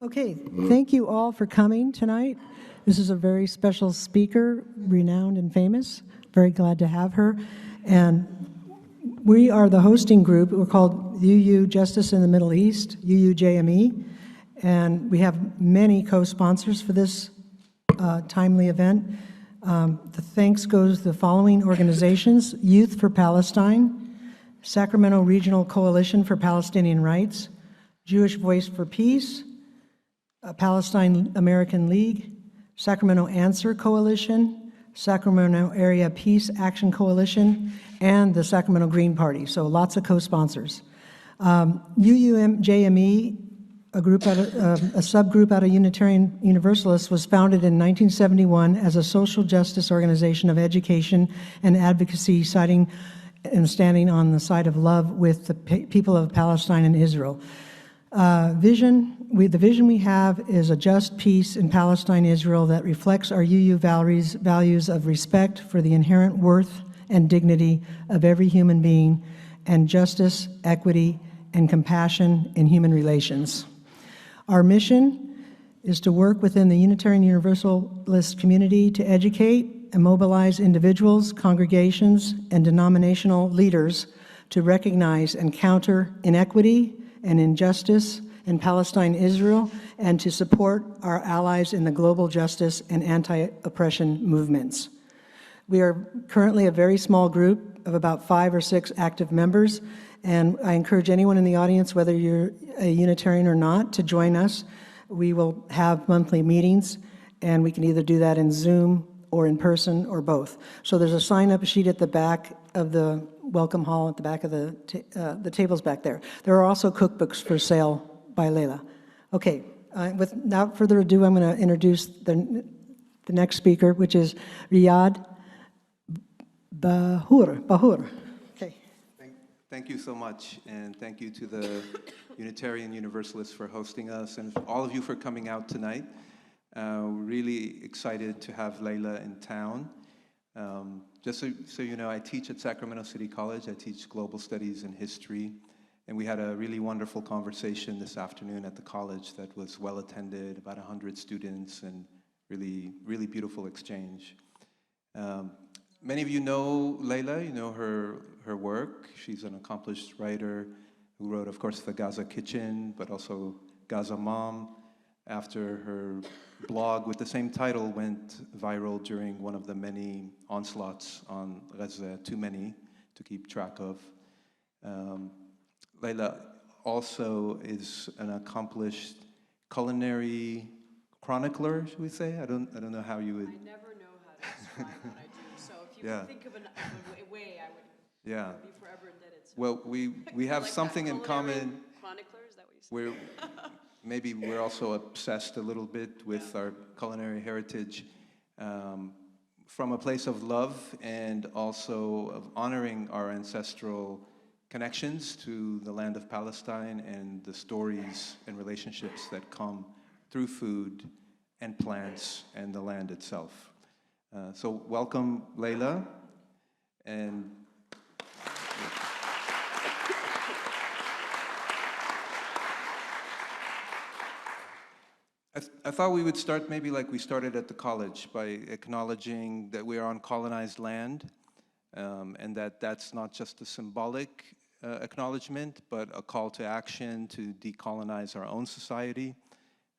Okay, thank you all for coming tonight. This is a very special speaker, renowned and famous. Very glad to have her. And we are the hosting group. We're called UU Justice in the Middle East, UUJME. And we have many co-sponsors for this timely event. The thanks goes to the following organizations: Youth for Palestine, Sacramento Regional Coalition for Palestinian Rights, Jewish Voice for Peace, Palestine American League, Sacramento Answer Coalition, Sacramento Area Peace Action Coalition, and the Sacramento Green Party. So lots of co-sponsors. UUJME, a subgroup out of Unitarian Universalists, was founded in 1971 as a social justice organization of education and advocacy, citing and standing on the side of love with the people of Palestine and Israel. The vision we have is a just peace in Palestine, Israel that reflects our UU values of respect for the inherent worth and dignity of every human being, and justice, equity, and compassion in human relations. Our mission is to work within the Unitarian Universalist community to educate and mobilize individuals, congregations, and denominational leaders to recognize and counter inequity and injustice in Palestine, Israel, and to support our allies in the global justice and anti-oppression movements. We are currently a very small group of about 5 or 6 active members, and I encourage anyone in the audience, whether you're a Unitarian or not, to join us. We will have monthly meetings, and we can either do that in Zoom or in person or both. So there's a sign-up sheet at the back of the welcome hall, at the back of the tables back there. There are also cookbooks for sale by Laila. Okay, without further ado, I'm going to introduce the next speaker, which is Riyad Bahur. Okay. Thank you so much, and thank you to the Unitarian Universalists for hosting us, and all of you for coming out tonight. We're really excited to have Laila in town. Just so you know, I teach at Sacramento City College. I teach global studies and history. And we had a really wonderful conversation this afternoon at the college that was well attended, about 100 students, and really, really beautiful exchange. Many of you know Laila, you know her work. She's an accomplished writer who wrote, of course, The Gaza Kitchen, but also Gaza Mom, after her blog with the same title went viral during one of the many onslaughts on Gaza, too many to keep track of. Laila also is an accomplished culinary chronicler, should we say? I don't know how you would. I never know how to describe what I do. So if you could think of a way, I would be forever indebted. So. Well, we have like something in common. Chronicler, is that what you said? Maybe we're also obsessed a little bit with our culinary heritage from a place of love and also of honoring our ancestral connections to the land of Palestine and the stories and relationships that come through food and plants and the land itself. So welcome, Laila. And I thought we would start maybe like we started at the college, by acknowledging that we are on colonized land, and that's not just a symbolic acknowledgement, but a call to action to decolonize our own society,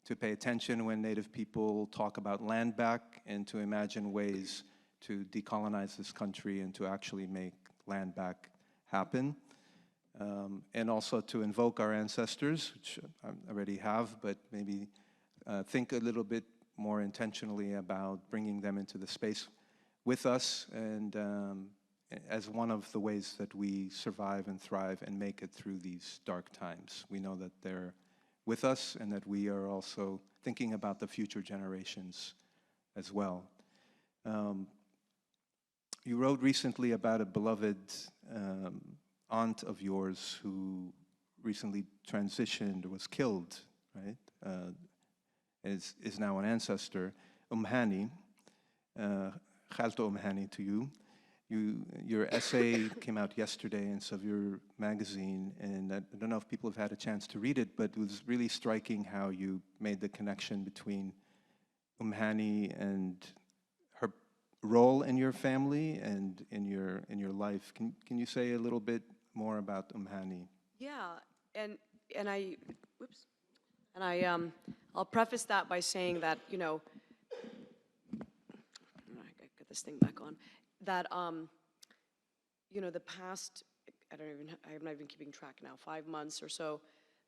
to pay attention when Native people talk about land back, and to imagine ways to decolonize this country and to actually make land back happen. And also to invoke our ancestors, which I already have, but maybe think a little bit more intentionally about bringing them into the space with us, and as one of the ways that we survive and thrive and make it through these dark times. We know that they're with us and that we are also thinking about the future generations as well. You wrote recently about a beloved aunt of yours who recently transitioned or was killed, right? Is now an ancestor, Hani, Khalto Hani to you. Your essay came out yesterday in Saveur magazine, and I don't know if people have had a chance to read it, but it was really striking how you made the connection between Hani and her role in your family and in your life. Can you say a little bit more about Hani? Yeah, and I'll preface that by saying that, you know, I get this thing back on, that, you know, the past, I'm not even keeping track now, 5 months or so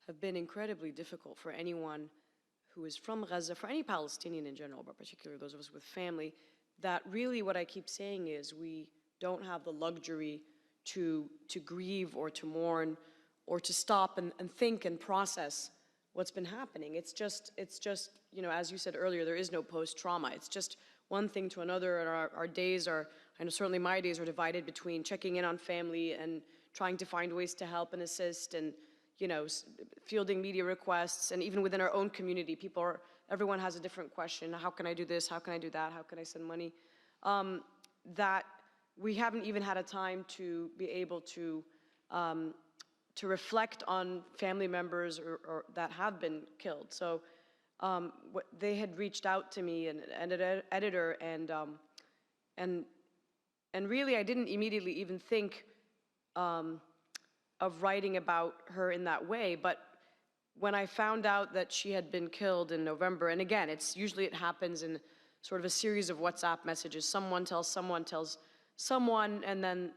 have been incredibly difficult for anyone who is from Gaza, for any Palestinian in general, but particularly those of us with family, that really what I keep saying is we don't have the luxury to grieve or to mourn or to stop and think and process what's been happening. It's just, you know, as you said earlier, there is no post-trauma. It's just one thing to another, and our days are, I know certainly my days are divided between checking in on family and trying to find ways to help and assist and, you know, fielding media requests, and even within our own community, everyone has a different question. How can I do this? How can I do that? How can I send money? That we haven't even had a time to be able to reflect on family members or that have been killed. So they had reached out to me, and an editor, and really I didn't immediately even think of writing about her in that way, but when I found out that she had been killed in November, and again, usually it happens in sort of a series of WhatsApp messages. Someone tells someone, and then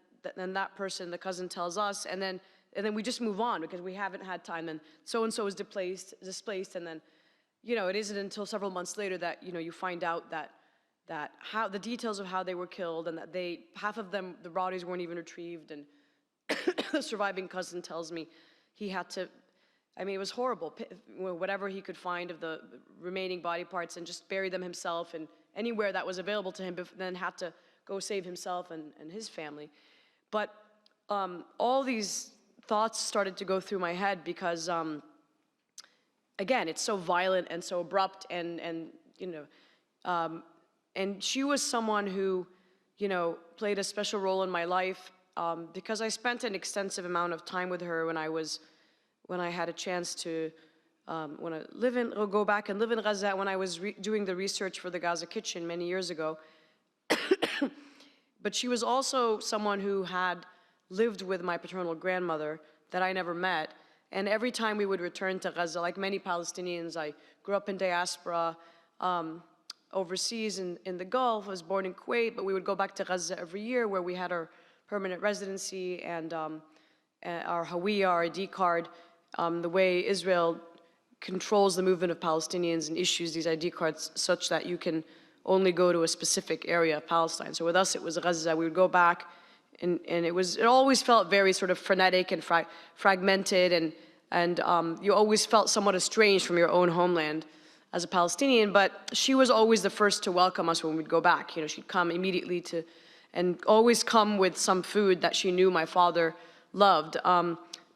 that person, the cousin, tells us, and then we just move on because we haven't had time. And so-and-so is displaced, and then, you know, it isn't until several months later that, you know, you find out that how the details of how they were killed, and that half of them, the bodies weren't even retrieved, and the surviving cousin tells me he had to, I mean, it was horrible, whatever he could find of the remaining body parts, and just bury them himself, and anywhere that was available to him, then had to go save himself and his family. But all these thoughts started to go through my head because, again, it's so violent and so abrupt, and you know, and she was someone who, you know, played a special role in my life because I spent an extensive amount of time with her when I had a chance to go back and live in Gaza, when I was doing the research for the Gaza Kitchen many years ago. But she was also someone who had lived with my paternal grandmother that I never met. And every time we would return to Gaza, like many Palestinians, I grew up in diaspora, overseas in the Gulf. I was born in Kuwait, but we would go back to Gaza every year, where we had our permanent residency and our Hawiyah, our ID card. The way Israel controls the movement of Palestinians and issues these ID cards such that you can only go to a specific area of Palestine. So with us, it was Gaza. We would go back, and it always felt very sort of frenetic and fragmented, and you always felt somewhat estranged from your own homeland as a Palestinian. But she was always the first to welcome us when we'd go back. You know, she'd come immediately and always come with some food that she knew my father loved.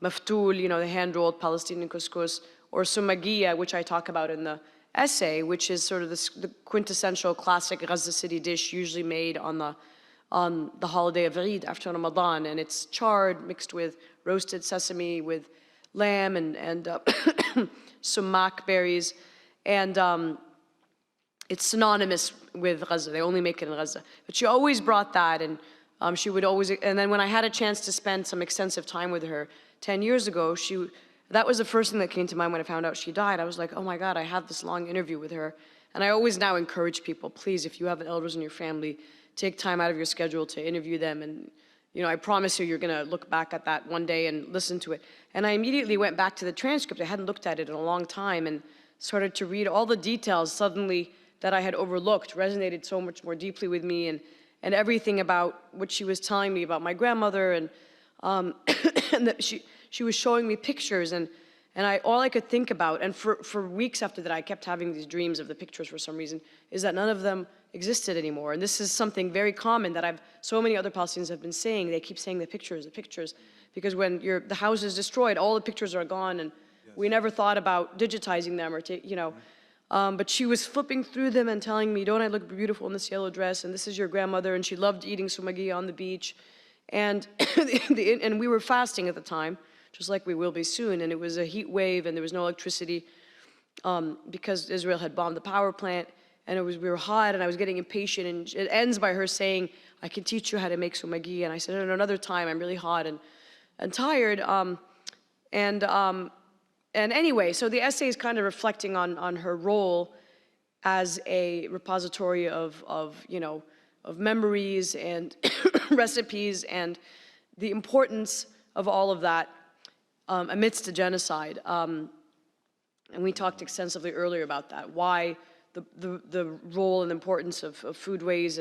Maftoul, you know, the hand-rolled Palestinian couscous, or sumagiya, which I talk about in the essay, which is sort of the quintessential classic Gaza City dish, usually made on the holiday of Eid after Ramadan, and it's charred, mixed with roasted sesame, with lamb and sumac berries, and it's synonymous with Gaza. They only make it in Gaza. But she always brought that, and she would always, and then when I had a chance to spend some extensive time with her 10 years ago, that was the first thing that came to mind when I found out she died. I was like, oh my God, I had this long interview with her. And I always now encourage people, please, if you have elders in your family, take time out of your schedule to interview them. And, you know, I promise you're gonna look back at that one day and listen to it. And I immediately went back to the transcript. I hadn't looked at it in a long time, and started to read all the details suddenly that I had overlooked, resonated so much more deeply with me, and everything about what she was telling me about my grandmother, and and that she was showing me pictures, and all I could think about, and for weeks after that I kept having these dreams of the pictures for some reason, is that none of them existed anymore. And this is something very common that so many other Palestinians have been saying. They keep saying the pictures, because when the house is destroyed, all the pictures are gone, and we never thought about digitizing them or you know. But she was flipping through them and telling me, don't I look beautiful in this yellow dress? And this is your grandmother, and she loved eating sumagia on the beach. And, and we were fasting at the time, just like we will be soon, and it was a heat wave, and there was no electricity because Israel had bombed the power plant, and we were hot, and I was getting impatient, and it ends by her saying, I can teach you how to make sumagia. And I said, no, another time, I'm really hot and tired. And anyway, so the essay is kind of reflecting on her role as a repository of memories and recipes and the importance of all of that amidst the genocide. And we talked extensively earlier about that, why the role and importance of foodways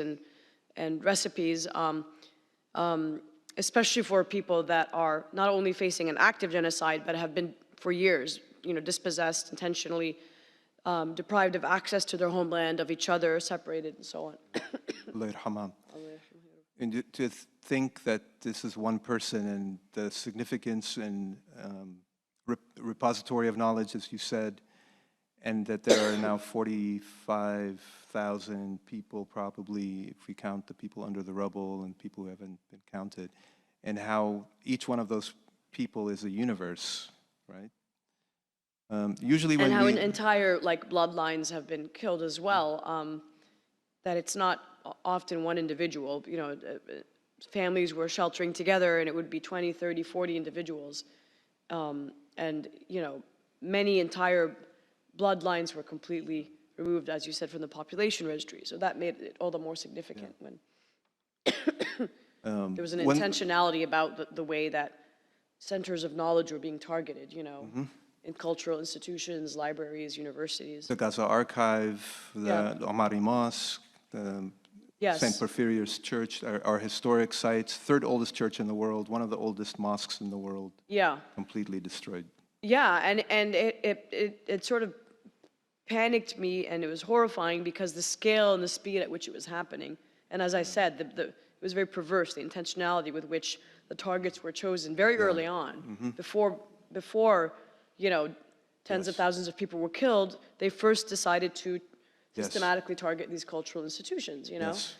and recipes, especially for people that are not only facing an active genocide, but have been for years, dispossessed, intentionally deprived of access to their homeland, of each other, separated, and so on. And to think that this is one person and the significance and repository of knowledge, as you said, and that there are now 45,000 people probably, if we count the people under the rubble and people who haven't been counted, and how each one of those people is a universe, right? Usually when and how entire bloodlines have been killed as well, that it's not often one individual. Families were sheltering together and it would be 20, 30, 40 individuals. And many entire bloodlines were completely removed, as you said, from the population registry. So that made it all the more significant when there was an intentionality about the way that centers of knowledge were being targeted, in cultural institutions, libraries, universities. The Gaza Archive, the Omari Mosque, the St. Porphyrius Church are historic sites, third oldest church in the world, one of the oldest mosques in the world. Yeah. Completely destroyed. Yeah, and it sort of panicked me, and it was horrifying because the scale and the speed at which it was happening. And as I said, it was very perverse, the intentionality with which the targets were chosen very early on, before tens of thousands of people were killed. They first decided to systematically target these cultural institutions, Yes.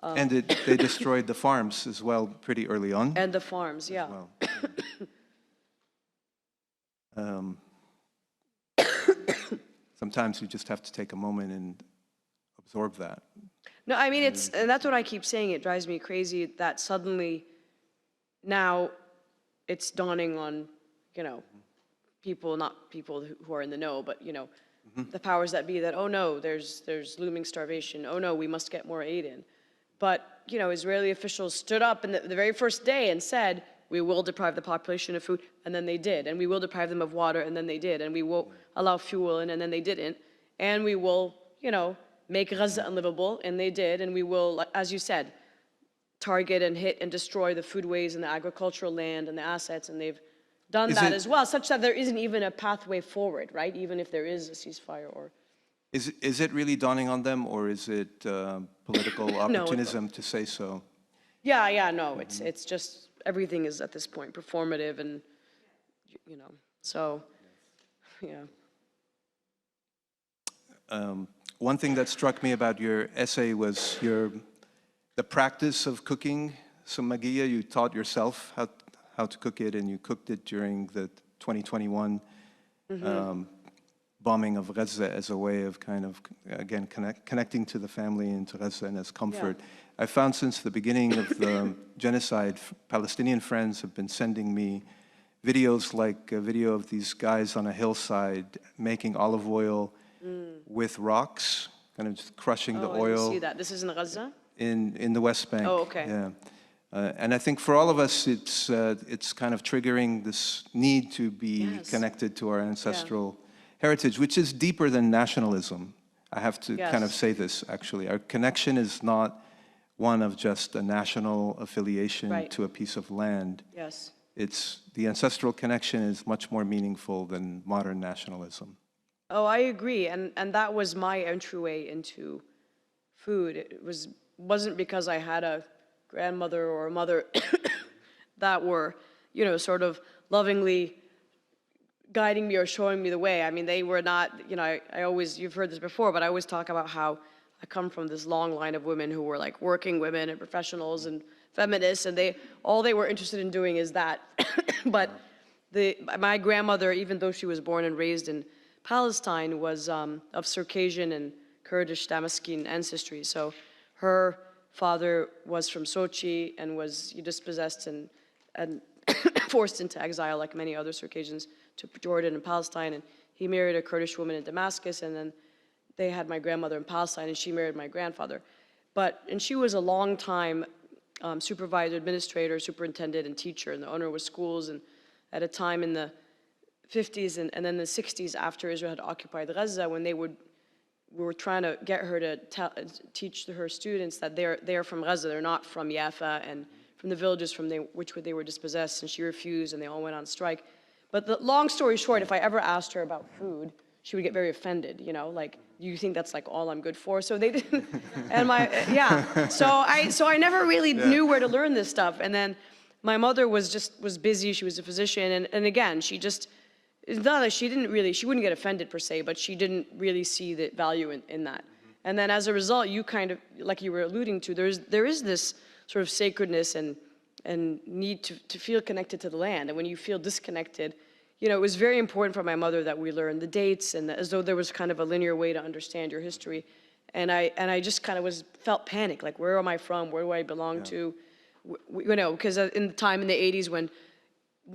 And they destroyed the farms as well pretty early on. And the farms, yeah. Well. Sometimes you just have to take a moment and absorb that. No, I mean, and that's what I keep saying. It drives me crazy that suddenly now it's dawning on, people, not people who are in the know, but, the powers that be that, oh no, there's looming starvation. Oh no, we must get more aid in. But, Israeli officials stood up in the very first day and said, we will deprive the population of food, and then they did. And we will deprive them of water, and then they did. And we will allow fuel in, and then they didn't. And we will, make Gaza unlivable, and they did. And we will, as you said, target and hit and destroy the foodways and the agricultural land and the assets, and they've done that as well, such that there isn't even a pathway forward, right? Even if there is a ceasefire or... Is it really dawning on them, or is it political opportunism to say so? Yeah, no, it's just, everything is at this point performative and, so, yeah. One thing that struck me about your essay was the practice of cooking sumagia. You taught yourself how to cook it, and you cooked it during the 2021 bombing of Gaza as a way of kind of, again, connecting to the family and to Gaza and as comfort. Yeah. I found since the beginning of the genocide, Palestinian friends have been sending me videos like a video of these guys on a hillside making olive oil with rocks, kind of just crushing the oil. I didn't see that. This is in Gaza? In the West Bank. Oh, okay. Yeah. And I think for all of us, it's kind of triggering this need to be connected to our ancestral heritage, which is deeper than nationalism. I have to kind of say this, actually. Our connection is not one of just a national affiliation to a piece of land. Yes. The ancestral connection is much more meaningful than modern nationalism. Oh, I agree. And that was my entryway into food. It wasn't because I had a grandmother or a mother that were, sort of lovingly guiding me or showing me the way. I mean, they were not, you know, I always, you've heard this before, but I always talk about how I come from this long line of women who were like working women and professionals and feminists, and all they were interested in doing is that. But my grandmother, even though she was born and raised in Palestine, was of Circassian and Kurdish Damascene ancestry. So her father was from Sochi and was dispossessed and forced into exile, like many other Circassians, to Jordan and Palestine. And he married a Kurdish woman in Damascus, and then they had my grandmother in Palestine, and she married my grandfather. And she was a long time supervisor, administrator, superintendent, and teacher, and the owner was schools. And at a time in the 50s and then the 60s, after Israel had occupied Gaza, when we were trying to get her to teach her students that they're from Gaza, they're not from Jaffa and from the villages from which they were dispossessed, and she refused, and they all went on strike. But the long story short, if I ever asked her about food, she would get very offended, you know, like, you think that's like all I'm good for? So they didn't, and so I never really knew where to learn this stuff. And then my mother was busy, she was a physician, and again, she wouldn't get offended per se, but she didn't really see the value in that. And then as a result, you kind of, like you were alluding to, there is this sort of sacredness and need to feel connected to the land. And when you feel disconnected, you know, it was very important for my mother that we learn the dates, and as though there was kind of a linear way to understand your history. And I just kind of felt panic, like, where am I from? Where do I belong to? You know, because in the time in the 80s when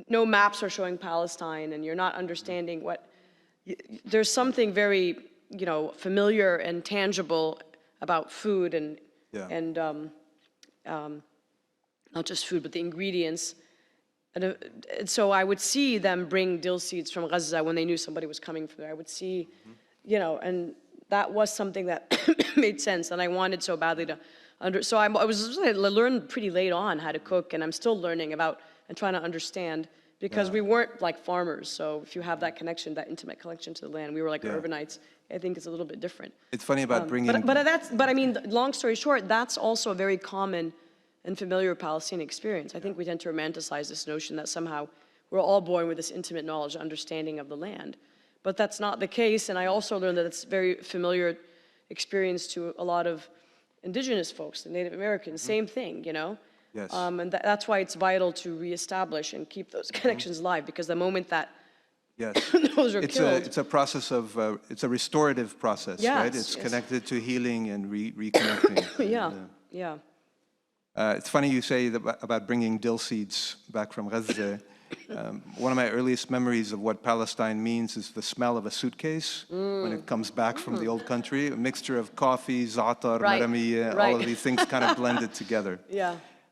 no maps are showing Palestine and you're not understanding there's something very, you know, familiar and tangible about food and not just food, but the ingredients. And so I would see them bring dill seeds from Gaza when they knew somebody was coming from there. I would see, you know, and that was something that made sense, and I wanted so badly to so I learned pretty late on how to cook, and I'm still learning about and trying to understand, because we weren't like farmers. So if you have that connection, that intimate connection to the land, we were like urbanites. I think it's a little bit different. It's funny about bringing... But I mean, long story short, that's also a very common and familiar Palestinian experience. I think we tend to romanticize this notion that somehow we're all born with this intimate knowledge, understanding of the land. But that's not the case, and I also learned that it's very familiar experience to a lot of indigenous folks, the Native Americans, same thing, you know? Yes. And that's why it's vital to reestablish and keep those connections alive, because the moment that those are killed... It's a process of, it's a restorative process, right? It's connected to healing and reconnecting. It's funny you say about bringing dill seeds back from Gaza. One of my earliest memories of what Palestine means is the smell of a suitcase when it comes back from the old country. A mixture of coffee, za'atar, maramiya, all of these things kind of blended together.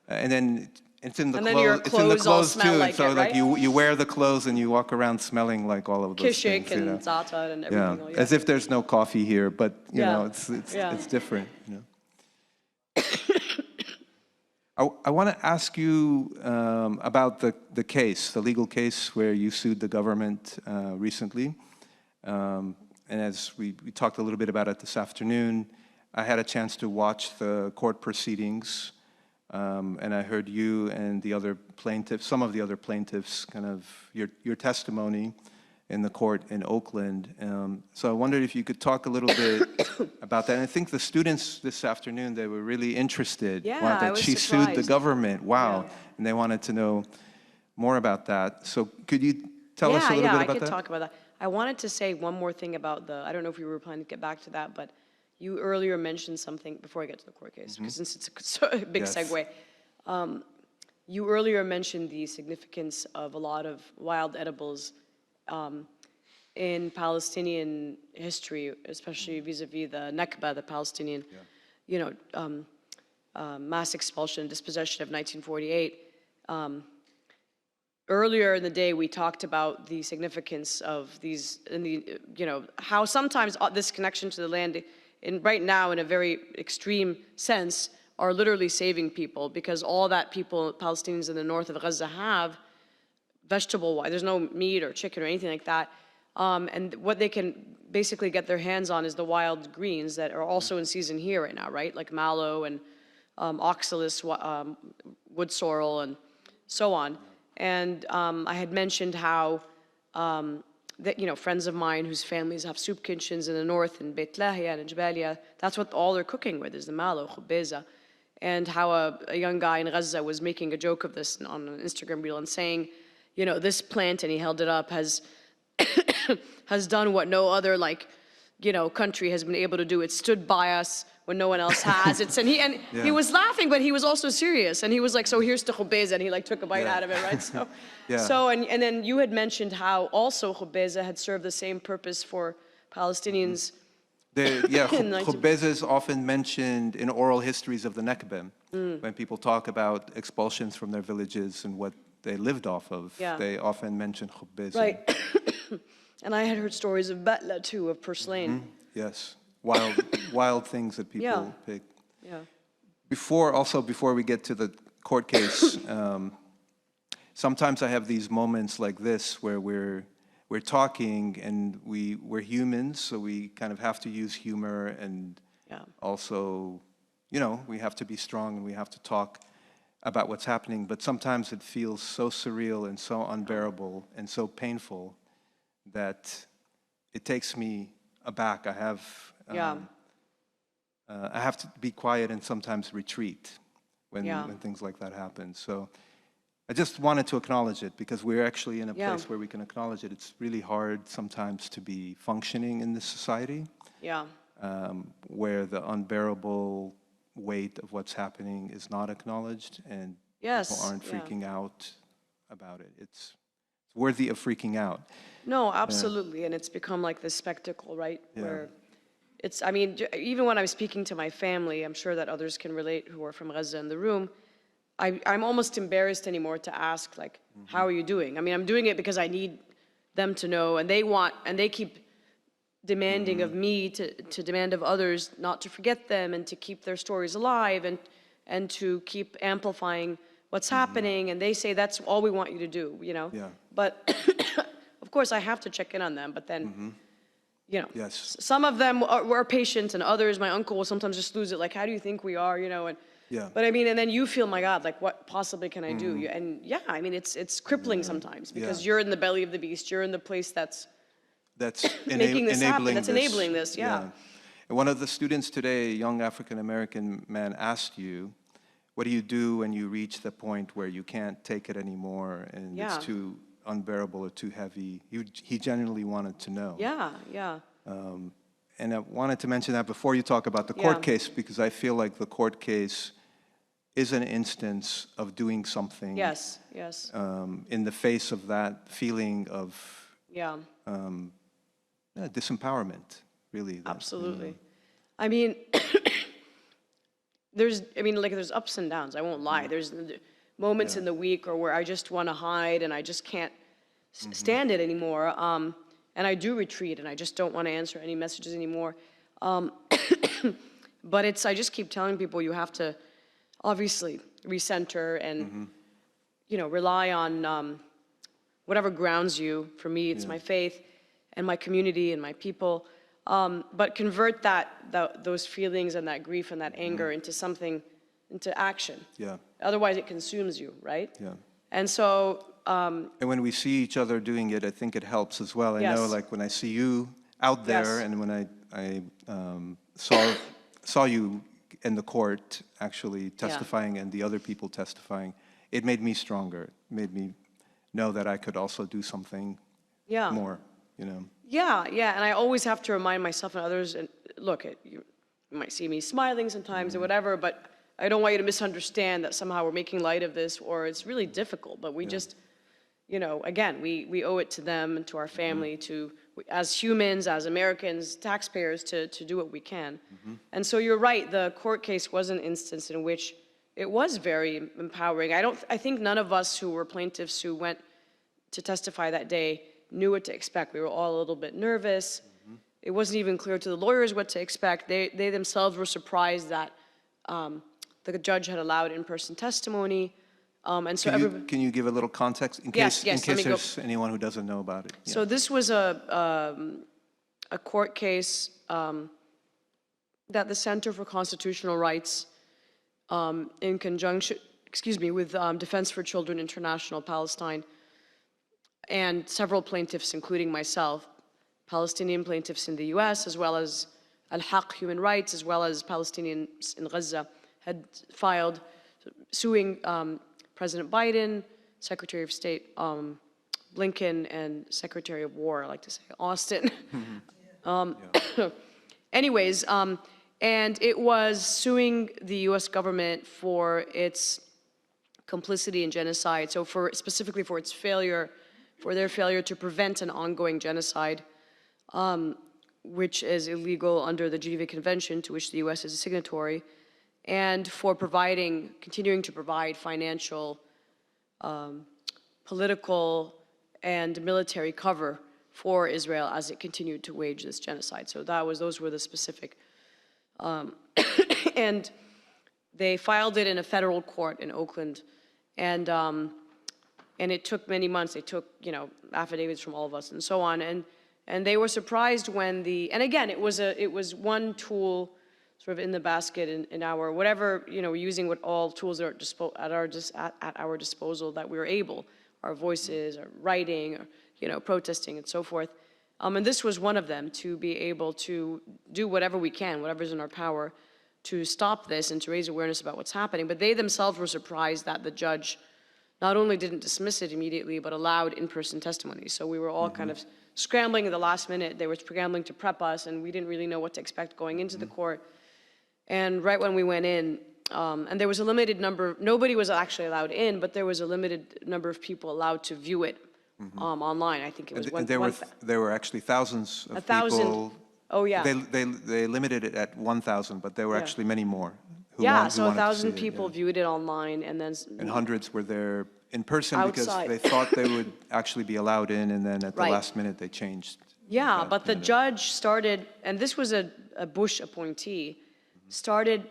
And then it's in the clothes. It's in the clothes too. Like so like you wear the clothes and you walk around smelling like all of those things. Kishik and za'atar and everything. As if there's no coffee here, but you know, it's different. You know. I want to ask you about the case, the legal case where you sued the government recently. And as we talked a little bit about it this afternoon, I had a chance to watch the court proceedings, and I heard you and the other plaintiffs, some of the other plaintiffs, kind of your testimony in the court in Oakland. So I wondered if you could talk a little bit about that. And I think the students this afternoon, they were really interested. That she sued the government. Wow. And they wanted to know more about that. So could you tell us a little bit about that? I could talk about that. I wanted to say one more thing about I don't know if we were planning to get back to that, but you earlier mentioned something, before I get to the court case, because since it's a big segue. You earlier mentioned the significance of a lot of wild edibles in Palestinian history, especially vis-a-vis the Nakba, the Palestinian, you know, mass expulsion and dispossession of 1948. Earlier in the day, we talked about the significance of these, you know, how sometimes this connection to the land, right now in a very extreme sense, are literally saving people, because all that Palestinians in the north of Gaza have, vegetable-wise, there's no meat or chicken or anything like that. And what they can basically get their hands on is the wild greens that are also in season here right now, right? Like mallow and oxalis, wood sorrel, and so on. And I had mentioned how that, you know, friends of mine whose families have soup kitchens in the north, in Beit Lahia and in Jabalia, that's what all they're cooking with is the malo, khubeza. And how a young guy in Gaza was making a joke of this on an Instagram reel and saying, you know, this plant, and he held it up, has has done what no other, like, you know, country has been able to do. It stood by us when no one else has. He was laughing, but he was also serious. And he was like, so here's the khubeza, and he like took a bite out of it, right? So, and then you had mentioned how also khubeza had served the same purpose for Palestinians. Khubeza is often mentioned in oral histories of the Nakba. When people talk about expulsions from their villages and what they lived off of, they often mention khubeza. Right. And I had heard stories of batla too, of purslane. Yes, wild things that people pick. Yeah. Before we get to the court case, sometimes I have these moments like this where we're talking and we're humans, so we kind of have to use humor and also, you know, we have to be strong and we have to talk about what's happening, but sometimes it feels so surreal and so unbearable and so painful that it takes me aback. I have to be quiet and sometimes retreat when things like that happen. So I just wanted to acknowledge it because we're actually in a place where we can acknowledge it. It's really hard sometimes to be functioning in this society where the unbearable weight of what's happening is not acknowledged and people aren't freaking out about it. It's worthy of freaking out. No, absolutely, and it's become like this spectacle, right? Where it's, I mean, even when I'm speaking to my family, I'm sure that others can relate who are from Gaza in the room, I'm almost embarrassed anymore to ask, like, how are you doing? I mean, I'm doing it because I need them to know, and they keep demanding of me to demand of others not to forget them and to keep their stories alive and to keep amplifying what's happening, and they say that's all we want you to do, you know? But of course I have to check in on them, but then, you know, some of them were patient and others, my uncle will sometimes just lose it, like, how do you think we are, you know? And but I mean, and then you feel, my God, like, what possibly can I do? And I mean, it's crippling sometimes because you're in the belly of the beast, you're in the place that's making this happen, that's enabling this, And one of the students today, a young African-American man, asked you, what do you do when you reach the point where you can't take it anymore and it's too unbearable or too heavy? He genuinely wanted to know. And I wanted to mention that before you talk about the court case, because I feel like the court case is an instance of doing something in the face of that feeling of disempowerment, really. Absolutely. I mean, there's ups and downs, I won't lie. There's moments in the week or where I just want to hide and I just can't stand it anymore. And I do retreat and I just don't want to answer any messages anymore. But I just keep telling people you have to obviously recenter and, you know, rely on whatever grounds you. For me, it's my faith and my community and my people. But convert those feelings and that grief and that anger into something, into action. Otherwise it consumes you, right? And so, and when we see each other doing it, I think it helps as well. I know, like, when I see you out there and when I saw you in the court actually testifying and the other people testifying, it made me stronger. It made me know that I could also do something more, you know? And I always have to remind myself and others, and look, you might see me smiling sometimes or whatever, but I don't want you to misunderstand that somehow we're making light of this or it's really difficult, but we just, you know, again, we owe it to them and to our family to, as humans, as Americans, taxpayers, to do what we can. And so you're right, the court case was an instance in which it was very empowering. I think none of us who were plaintiffs who went to testify that day knew what to expect. We were all a little bit nervous. It wasn't even clear to the lawyers what to expect. They themselves were surprised that the judge had allowed in-person testimony. And so can you give a little context in case there's anyone who doesn't know about it? So this was a court case that the Center for Constitutional Rights, in conjunction, with Defense for Children International Palestine, and several plaintiffs, including myself, Palestinian plaintiffs in the US, as well as Al-Haq Human Rights, as well as Palestinians in Gaza, had filed suing President Biden, Secretary of State Blinken, and Secretary of War, I like to say, Austin. Anyways, and it was suing the US government for its complicity in genocide, so specifically for its failure, for their failure to prevent an ongoing genocide, which is illegal under the Geneva Convention, to which the US is a signatory, and for continuing to provide financial, political, and military cover for Israel as it continued to wage this genocide. So those were the specific, and they filed it in a federal court in Oakland, and it took many months. They took, affidavits from all of us and so on, and they were surprised when and again, it was one tool sort of in the basket in our, whatever, using what all tools are at our disposal that we were able, our voices, our writing, or, protesting and so forth. And this was one of them, to be able to do whatever we can, whatever's in our power, to stop this and to raise awareness about what's happening. But they themselves were surprised that the judge not only didn't dismiss it immediately, but allowed in-person testimony. So we were all kind of scrambling at the last minute. They were scrambling to prep us, and we didn't really know what to expect going into the court. And right when we went in, and there was a limited number, nobody was actually allowed in, but there was a limited number of people allowed to view it online. I think it was there were actually thousands of people. Oh, yeah. They limited it at 1,000, but there were actually many more. Who 1,000 people viewed it online, and then... And hundreds were there in person outside. because they thought they would actually be allowed in, and then at the last minute they changed. Yeah, but the judge started, and this was a Bush appointee, started,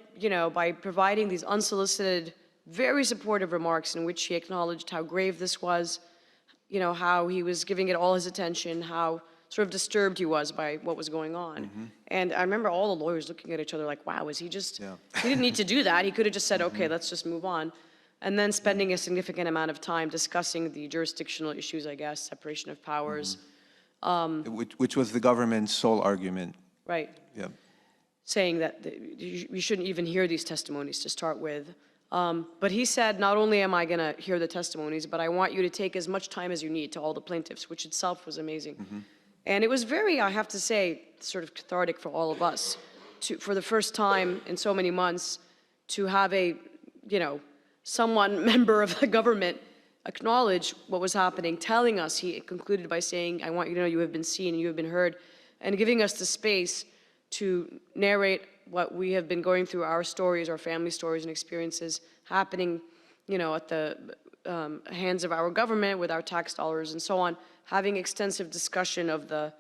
by providing these unsolicited, very supportive remarks in which he acknowledged how grave this was, how he was giving it all his attention, how sort of disturbed he was by what was going on. And I remember all the lawyers looking at each other like, wow, he didn't need to do that. He could have just said, okay, let's just move on. And then spending a significant amount of time discussing the jurisdictional issues, I guess, separation of powers. Which was the government's sole argument. Right. Yeah. Saying that we shouldn't even hear these testimonies to start with. But he said, not only am I gonna hear the testimonies, but I want you to take as much time as you need to all the plaintiffs, which itself was amazing. And it was very, I have to say, sort of cathartic for all of us, for the first time in so many months, to have someone, member of the government, acknowledge what was happening, telling us, he concluded by saying, I want you to know you have been seen, you have been heard, and giving us the space to narrate what we have been going through, our stories, our family stories and experiences happening, at the hands of our government with our tax dollars and so on, having extensive discussion of the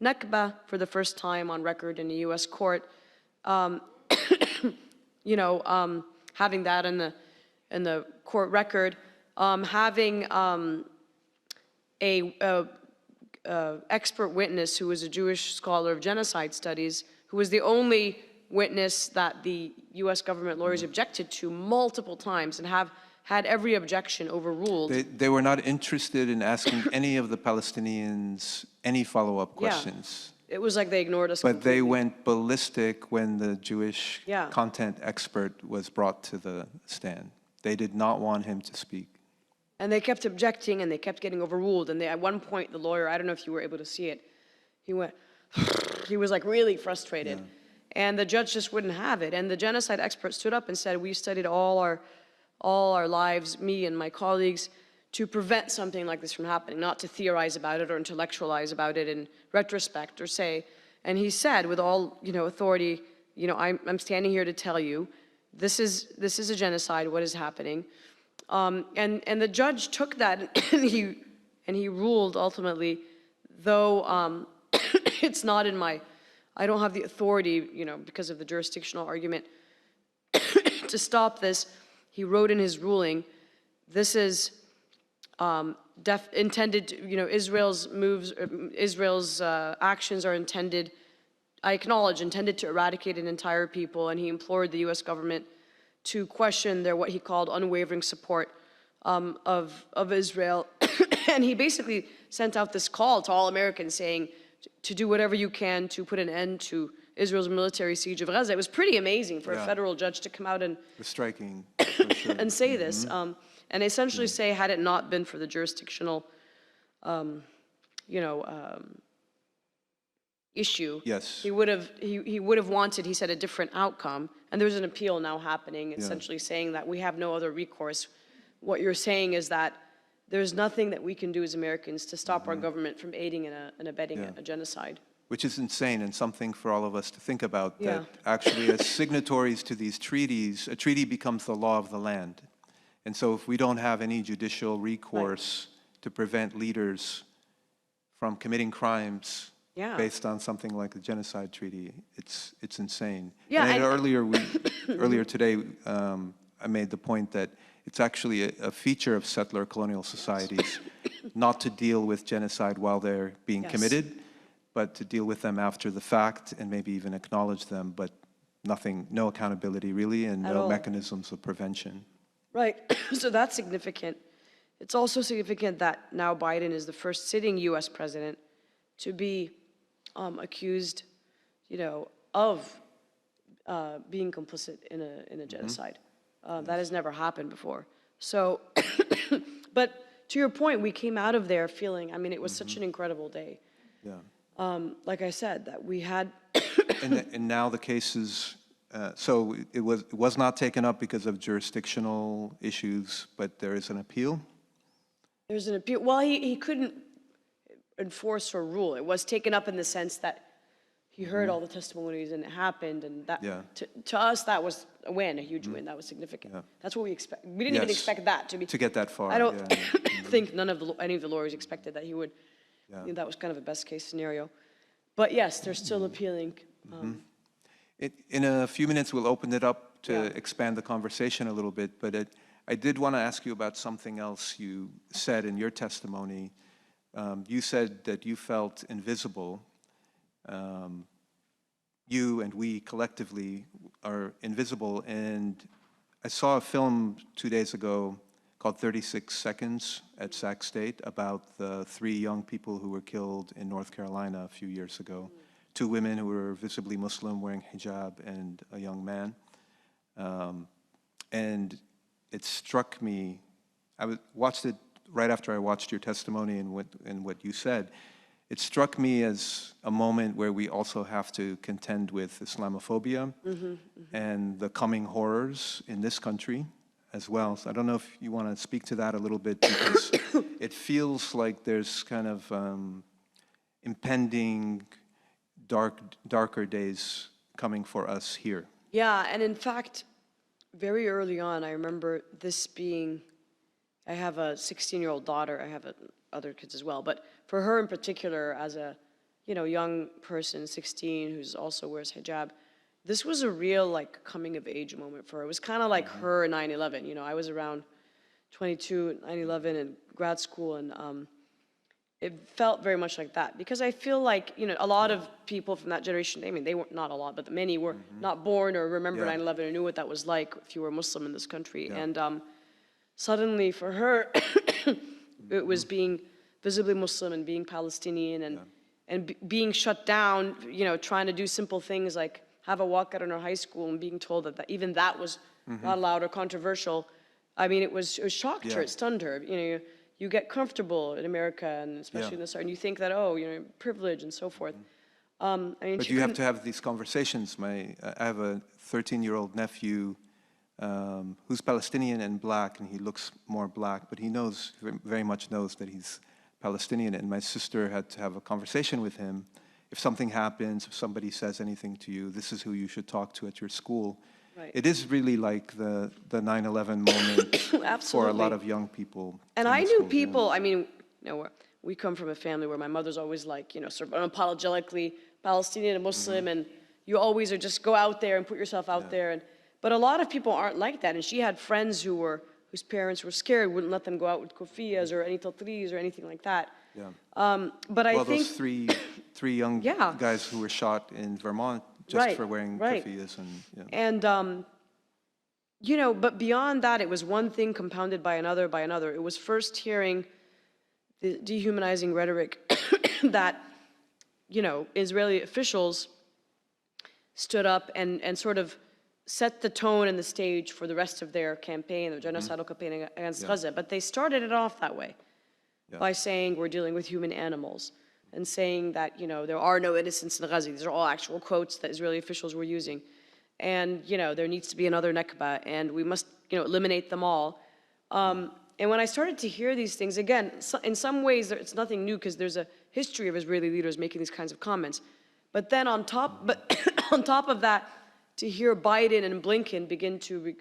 Nakba for the first time on record in a US court, having that in the court record, having a expert witness who was a Jewish scholar of genocide studies, who was the only witness that the US government lawyers objected to multiple times and have had every objection overruled. They were not interested in asking any of the Palestinians any follow-up questions. Yeah. It was like they ignored us But they completely. went ballistic when the Jewish content expert was brought to the stand. They did not want him to speak. And they kept objecting, and they kept getting overruled. And at one point, the lawyer, I don't know if you were able to see it, he was like really frustrated. Yeah. And the judge just wouldn't have it. And the genocide expert stood up and said, we studied all our lives, me and my colleagues, to prevent something like this from happening, not to theorize about it or intellectualize about it in retrospect or say. And he said, with all authority, I'm standing here to tell you, this is a genocide. What is happening? And the judge took that and he ruled ultimately, though it's not in I don't have the authority, because of the jurisdictional argument, to stop this. He wrote in his ruling, this is intended to, Israel's actions are intended, I acknowledge, intended to eradicate an entire people, and he implored the US government to question their, what he called, unwavering support of Israel And he basically sent out this call to all Americans saying to do whatever you can to put an end to Israel's military siege of Gaza. It was pretty amazing for a federal judge to come out and striking, for sure. and say this, and essentially say, had it not been for the jurisdictional, issue, Yes. he would have wanted, he said, a different outcome. And there's an appeal now happening, essentially saying that we have no other recourse. What you're saying is that there's nothing that we can do as Americans to stop our government from aiding and abetting a genocide. Which is insane and something for all of us to think about, Yeah. that actually as signatories to these treaties, a treaty becomes the law of the land. And so if we don't have any judicial recourse to prevent leaders from committing crimes based on something like the genocide treaty, it's insane. Yeah, and and earlier today, I made the point that it's actually a feature of settler colonial societies not to deal with genocide while they're being committed, but to deal with them after the fact and maybe even acknowledge them, but no accountability really, and no mechanisms of prevention. Right, so that's significant. It's also significant that now Biden is the first sitting US president to be accused, of being complicit in a genocide. That has never happened before. So, but to your point, we came out of there feeling, it was such an incredible day. Yeah. Like I said, that we had. And now the case is, so it was not taken up because of jurisdictional issues, but there is an appeal? There's an appeal. Well, he couldn't enforce or rule. It was taken up in the sense that he heard all the testimonies and it happened, and that to us that was a win, a huge win. That was significant. Yeah. That's what we expect. We didn't even expect that to get that far. I don't think any of the lawyers expected that he would. That was kind of a best case scenario. But yes, they're still appealing. In a few minutes, we'll open it up to expand the conversation a little bit, but I did want to ask you about something else you said in your testimony. You said that you felt invisible. You and we collectively are invisible, and I saw a film 2 days ago called 36 Seconds at Sac State about the 3 young people who were killed in North Carolina a few years ago. 2 women who were visibly Muslim wearing hijab and a young man. And it struck me, watched it right after I watched your testimony and what you said. It struck me as a moment where we also have to contend with Islamophobia and the coming horrors in this country as well. So I don't know if you want to speak to that a little bit, because it feels like there's kind of impending darker days coming for us here. Yeah, and in fact, very early on, I remember this being, I have a 16-year-old daughter, I have other kids as well, but for her in particular, as a young person, 16, who's also wears hijab, this was a real coming of age moment for her. It was kind of like her 9/11. I was around 22 at 9/11 in grad school, and it felt very much like that, because I feel like a lot of people from that generation, they were not a lot, but many were not born or remember 9/11 or knew what that was like if you were Muslim in this country. And suddenly for her, it was being visibly Muslim and being Palestinian and being shut down, trying to do simple things like have a walkout in our high school and being told that even that was not allowed or controversial. It shocked her, it stunned her. You get comfortable in America, and especially in the start, and you think that, privilege and so forth. But you have to have these conversations. I have a 13-year-old nephew who's Palestinian and black, and he looks more black, but he very much knows that he's Palestinian. And my sister had to have a conversation with him. If something happens, if somebody says anything to you, this is who you should talk to at your school. Right. It is really like the 9/11 moment for a lot of young people. And I knew people, we come from a family where my mother's always sort of unapologetically Palestinian and Muslim, and you always just go out there and put yourself out there. But a lot of people aren't like that, and she had friends whose parents were scared, wouldn't let them go out with kofiyas or any tatris or anything like that. Yeah. But I think those three young guys who were shot in Vermont just for wearing kofiyas and but beyond that, it was one thing compounded by another. It was first hearing the dehumanizing rhetoric that, you know, Israeli officials stood up and sort of set the tone and the stage for the rest of their campaign, their genocidal campaign against Gaza. But they started it off that way by saying we're dealing with human animals and saying that, you know, there are no innocents in Gaza. These are all actual quotes that Israeli officials were using. And, you know, there needs to be another Nakba and we must, you know, eliminate them all. And when I started to hear these things, again, in some ways it's nothing new because there's a history of Israeli leaders making these kinds of comments. But then on top of that, to hear Biden and Blinken begin to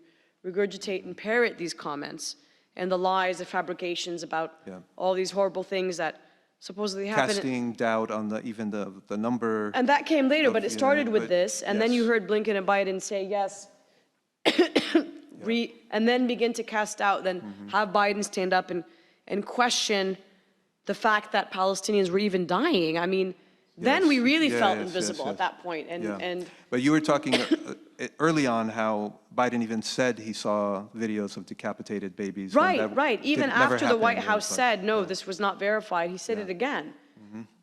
regurgitate and parrot these comments and the lies, the fabrications about all these horrible things that supposedly happened. Casting doubt on even the number. And that came later, but it started with this, and then you heard Blinken and Biden say yes, and then begin to cast doubt, then have Biden stand up and question the fact that Palestinians were even dying. I mean, then we really felt invisible at that point. But you were talking early on how Biden even said he saw videos of decapitated babies. Right. Even after the White House said, no, this was not verified, he said it again.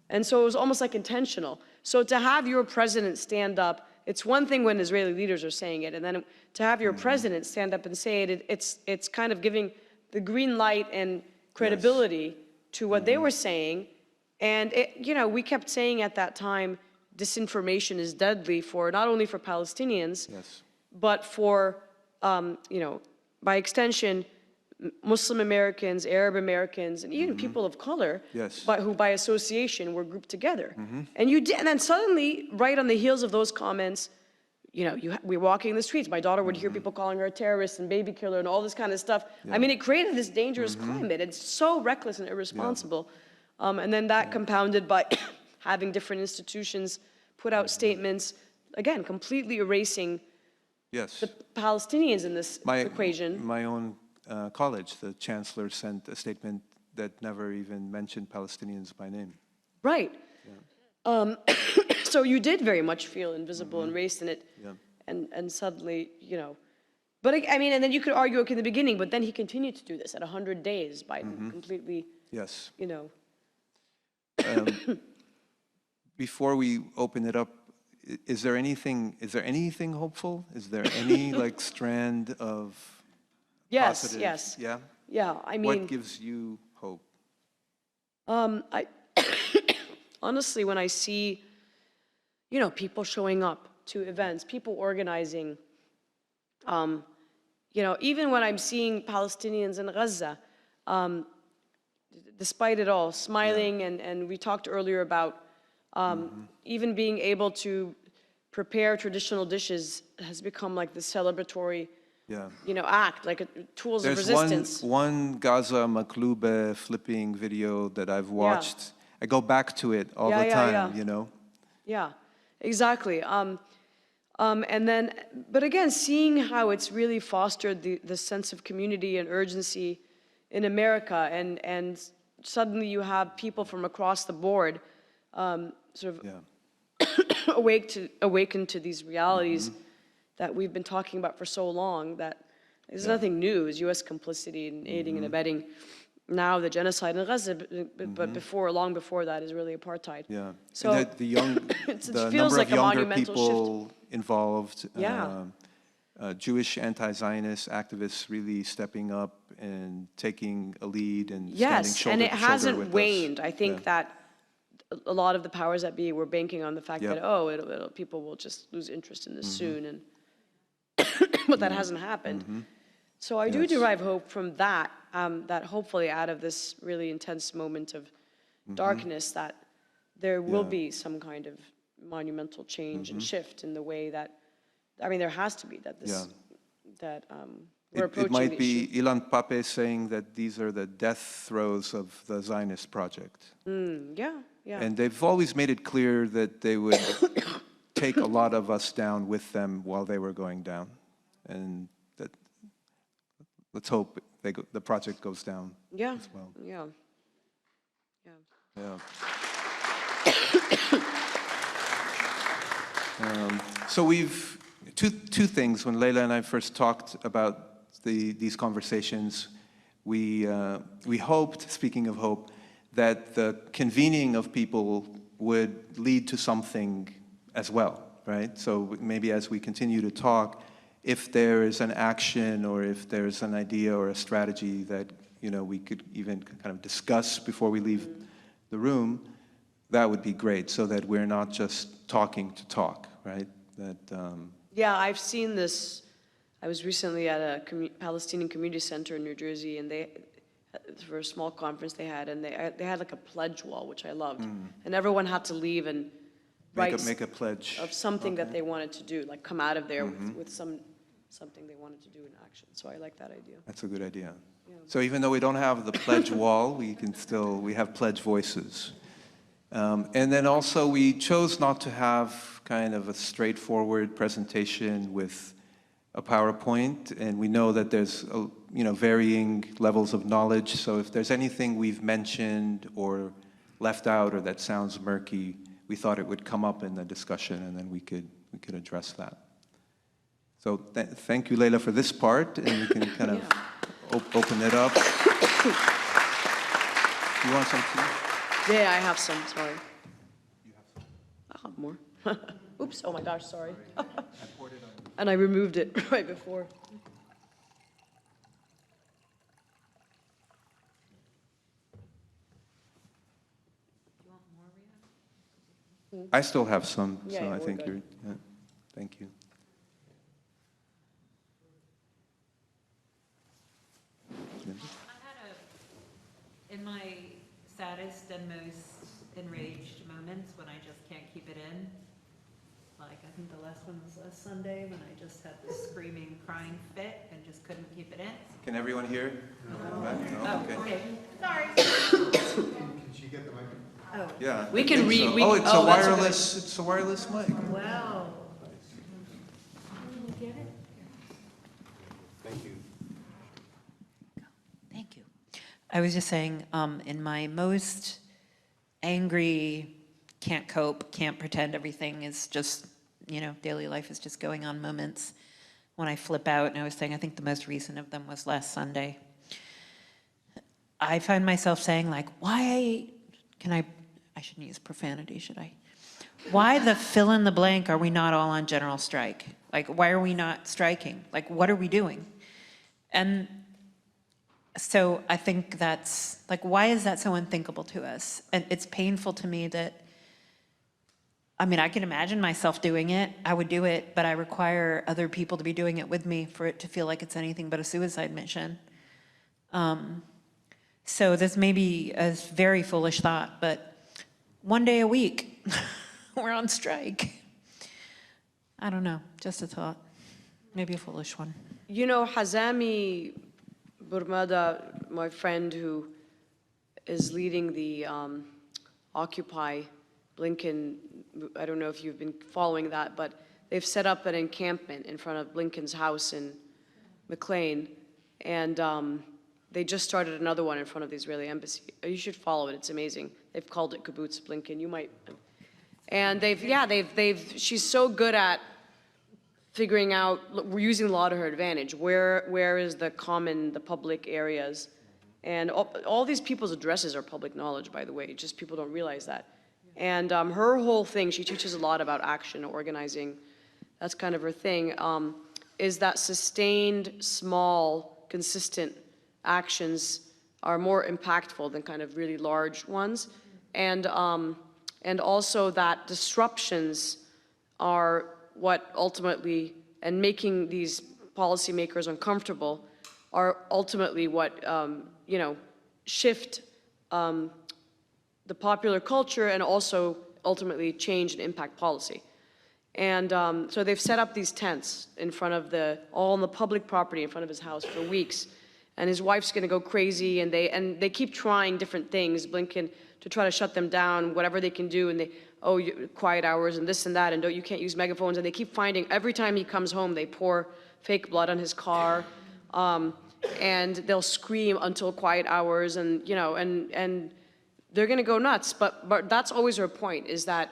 And so it was almost like intentional. So to have your president stand up, it's one thing when Israeli leaders are saying it, and then to have your president stand up and say it, it's kind of giving the green light and credibility to what they were saying. And, you know, we kept saying at that time, disinformation is deadly for not only for Palestinians, but for, you know, by extension, Muslim Americans, Arab Americans, and even people of color, but who by association were grouped together. And then suddenly, right on the heels of those comments, you know, we're walking in the streets. My daughter would hear people calling her a terrorist and baby killer and all this kind of stuff. I mean, it created this dangerous climate. It's so reckless and irresponsible. And then that compounded by having different institutions put out statements, again, completely erasing the Palestinians in this equation. My own college, the chancellor sent a statement that never even mentioned Palestinians by name. Right. So you did very much feel invisible and erased in it. And suddenly, you know. But I mean, and then you could argue, okay, in the beginning, but then he continued to do this at 100 days, Biden completely, you know. Before we open it up, is there anything hopeful? Is there any like strand of positive? Yes. Yeah? Yeah, I mean. What gives you hope? I honestly, when I see, you know, people showing up to events, people organizing, you know, even when I'm seeing Palestinians in Gaza, despite it all, smiling, and we talked earlier about even being able to prepare traditional dishes has become like the celebratory, you know, act, like tools of resistance. There's one Gaza Maklube flipping video that I've watched. I go back to it all the time, you know? Yeah, exactly. And then, but again, seeing how it's really fostered the sense of community and urgency in America, and suddenly you have people from across the board sort of awaken to these realities that we've been talking about for so long, that there's nothing new. It's U.S. complicity in aiding and abetting now the genocide in Gaza, but long before that is really apartheid. Yeah. So and the number of younger people involved, Jewish anti-Zionist activists really stepping up and taking a lead and standing shoulder to shoulder and it hasn't with waned. us. I think that a lot of the powers that be were banking on the fact that people will just lose interest in this soon, and but that hasn't happened. So I do derive hope from that, that hopefully out of this really intense moment of darkness, that there will be some kind of monumental change and shift in the way that, I mean, there has to be, that this, we're approaching. It might be Ilan Pape saying that these are the death throes of the Zionist project. And they've always made it clear that they would take a lot of us down with them while they were going down. And that, let's hope the project goes down as well. So we've, two things. When Laila and I first talked about these conversations, we hoped, speaking of hope, that the convening of people would lead to something as well, right? So maybe as we continue to talk, if there is an action or if there's an idea or a strategy that, you know, we could even kind of discuss before we leave the room, that would be great, so that we're not just talking to talk, right? That, Yeah, I've seen this. I was recently at a Palestinian community center in New Jersey, and for a small conference they had, and they had like a pledge wall, which I loved. And everyone had to leave and make a pledge of something that they wanted to do, like come out of there with something they wanted to do in action. So I like that idea. That's a good idea. Yeah. So even though we don't have the pledge wall, we have pledge voices. And then also we chose not to have kind of a straightforward presentation with a PowerPoint, and we know that there's varying levels of knowledge. So if there's anything we've mentioned or left out or that sounds murky, we thought it would come up in the discussion, and then we could address that. So thank you, Laila, for this part, and we can kind of open it up. You want some tea? Yeah, I have some, sorry. You have some? I'll have more. Oops, oh my gosh, sorry. I poured it on you. And I removed it right before. I still have some, Yeah, so yeah, I we're think good. thank you. In my saddest and most enraged moments when I just can't keep it in, like I think the last one was last Sunday when I just had this screaming, crying fit and just couldn't keep it in. Can everyone hear? No, okay. Sorry. Can she get the microphone? Oh, Yeah. We I can think read- so. we- Oh, it's oh, a that's a good- wireless. It's a wireless mic. wow. Thank you. Thank you. I was just saying, in my most angry, can't cope, can't pretend everything is just, daily life is just going on moments when I flip out, and I was saying, I think the most recent of them was last Sunday. I find myself saying, like, why can I shouldn't use profanity, should I? Why the fill in the blank are we not all on general strike? Like, why are we not striking? Like, what are we doing? And so I think that's, like, why is that so unthinkable to us? And it's painful to me that, I can imagine myself doing it, I would do it, but I require other people to be doing it with me for it to feel like it's anything but a suicide mission. So this may be a very foolish thought, but one day a week, we're on strike. I don't know, just a thought, maybe a foolish one. You know, Hazami Burmada, my friend who is leading the Occupy Blinken, I don't know if you've been following that, but they've set up an encampment in front of Blinken's house in McLean, and they just started another one in front of the Israeli embassy. You should follow it, it's amazing. They've called it Kibbutz Blinken, you might. And she's so good at figuring out, we're using law to her advantage. Where is the public areas? And all these people's addresses are public knowledge, by the way, just people don't realize that. And her whole thing, she teaches a lot about action, organizing, that's kind of her thing, is that sustained, small, consistent actions are more impactful than kind of really large ones. And also that disruptions are what ultimately, and making these policymakers uncomfortable, are ultimately what, shift the popular culture and also ultimately change and impact policy. And so they've set up these tents in front of all on the public property in front of his house for weeks. And his wife's gonna go crazy, and they keep trying different things, Blinken, to try to shut them down, whatever they can do, and quiet hours and this and that, and you can't use megaphones, and they keep finding, every time he comes home, they pour fake blood on his car, and they'll scream until quiet hours, and and they're gonna go nuts, but that's always her point, is that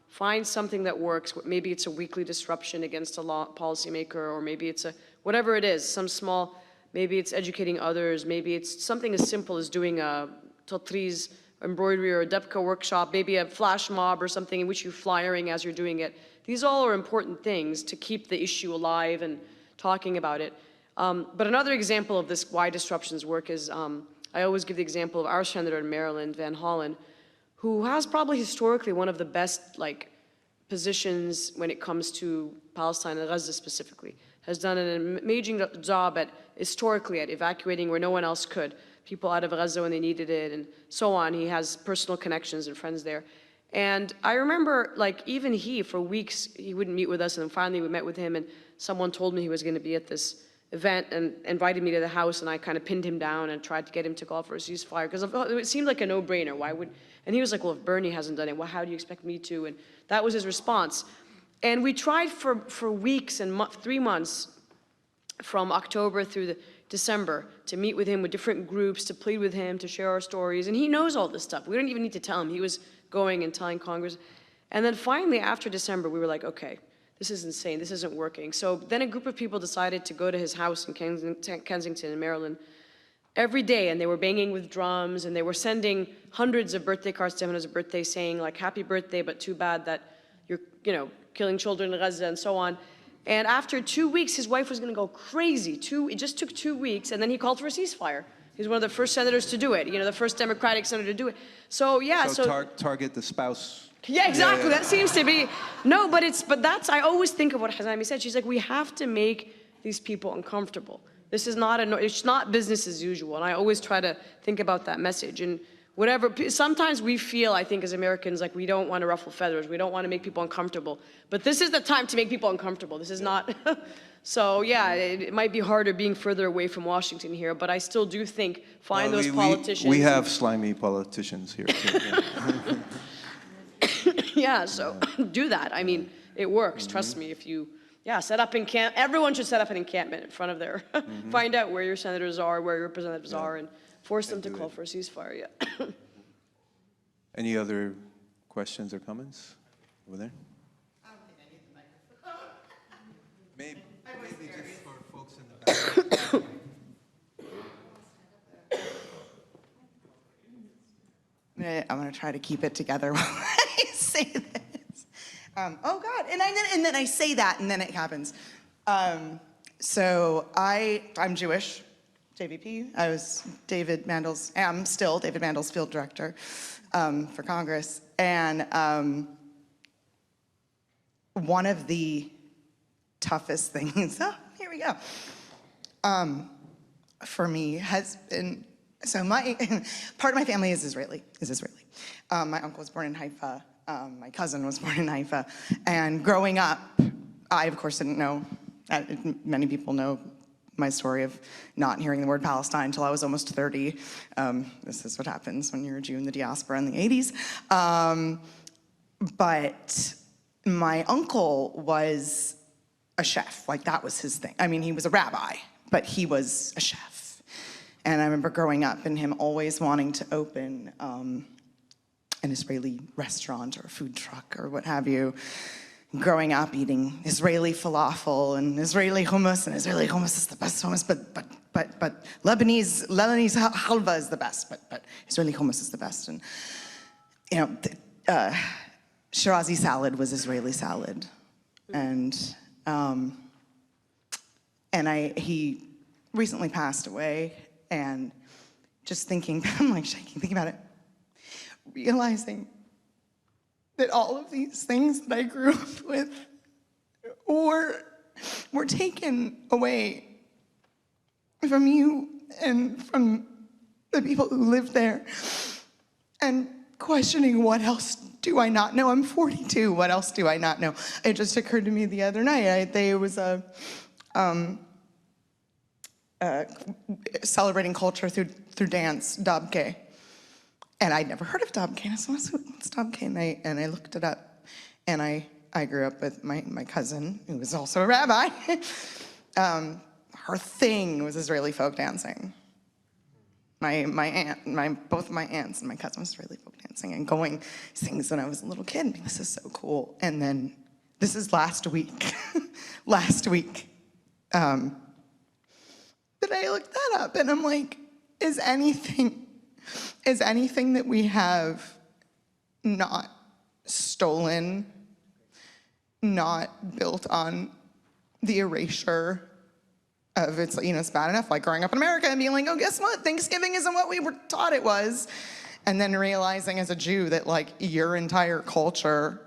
find something that works. Maybe it's a weekly disruption against a policymaker, or maybe it's whatever it is, some small, maybe it's educating others, maybe it's something as simple as doing a Totri's embroidery or a Depka workshop, maybe a flash mob or something in which you're flyering as you're doing it. These all are important things to keep the issue alive and talking about it. But another example of this why disruptions work is, I always give the example of our senator in Maryland, Van Hollen, who has probably historically one of the best positions when it comes to Palestine and Gaza specifically, has done an amazing job historically at evacuating where no one else could, people out of Gaza when they needed it and so on. He has personal connections and friends there. And I remember even he, for weeks, he wouldn't meet with us, and then finally we met with him and someone told me he was gonna be at this event and invited me to the house, and I kind of pinned him down and tried to get him to call for a ceasefire because it seemed like a no-brainer. Why would? And he was like, well, if Bernie hasn't done it, well, how do you expect me to? And that was his response. And we tried for weeks and 3 months, from October through December, to meet with him with different groups, to plead with him, to share our stories. And he knows all this stuff. We don't even need to tell him. He was going and telling Congress. And then finally, after December, we were like, okay, this is insane, this isn't working. So then a group of people decided to go to his house in Kensington in Maryland every day, and they were banging with drums, and they were sending hundreds of birthday cards to him on his birthday saying happy birthday, but too bad that you're killing children in Gaza and so on. And after 2 weeks, his wife was gonna go crazy. It just took 2 weeks, and then he called for a ceasefire. He's one of the first senators to do it, the first Democratic senator to do it. So yeah, target the spouse. Yeah, exactly. That seems to be no, but that's I always think of what Hazami said. She's like, we have to make these people uncomfortable. This is not it's not business as usual, and I always try to think about that message. And whatever, sometimes we feel, I think, as Americans, like we don't want to ruffle feathers, we don't want to make people uncomfortable. But this is the time to make people uncomfortable. This is not. So yeah, it might be harder being further away from Washington here, but I still do think those politicians. We have slimy politicians here too. Yeah. Yeah, so do that. I mean, it works. Trust me. If you, set up everyone should set up an encampment in front of their, find out where your senators are, where your representatives are, and force them to call for a ceasefire. Yeah. Any other questions or comments over there? I don't think I need the microphone. Maybe just for folks in the back. I'm going to try to keep it together while I say this. Oh God, and then I say that, and then it happens. So I'm Jewish, JVP. I was am still David Mandel's field director for Congress, and one of the toughest things. Oh, here we go. For me has been. So part of my family is Israeli. My uncle was born in Haifa. My cousin was born in Haifa. And growing up, I of course didn't know, many people know my story of not hearing the word Palestine until I was almost 30. This is what happens when you're a Jew in the diaspora in the 80s. But my uncle was a chef, that was his thing. I mean, he was a rabbi, but he was a chef. And I remember growing up and him always wanting to open an Israeli restaurant or a food truck or what have you. Growing up eating Israeli falafel and Israeli hummus, and Israeli hummus is the best hummus, but Lebanese halva is the best, but Israeli hummus is the best. And Shirazi salad was Israeli salad, and he recently passed away. And just thinking, I'm shaking, thinking about it, realizing that all of these things that I grew up with were taken away from you and from the people who lived there, and questioning, what else do I not know? I'm 42, what else do I not know? It just occurred to me the other night, there was a, celebrating culture through dance, Dabke. And I'd never heard of Dabke, and I said, what's Dabke? And I looked it up, and I grew up with my cousin, who was also a rabbi. Her thing was Israeli folk dancing. Both my aunts and my cousin was Israeli folk dancing and going things when I was a little kid, and this is so cool. And then, this is last week, but I looked that up, and I'm like, is anything is anything that we have not stolen, not built on the erasure of it's, it's bad enough, like growing up in America and being like, oh, guess what? Thanksgiving isn't what we were taught it was. And then realizing as a Jew that like your entire culture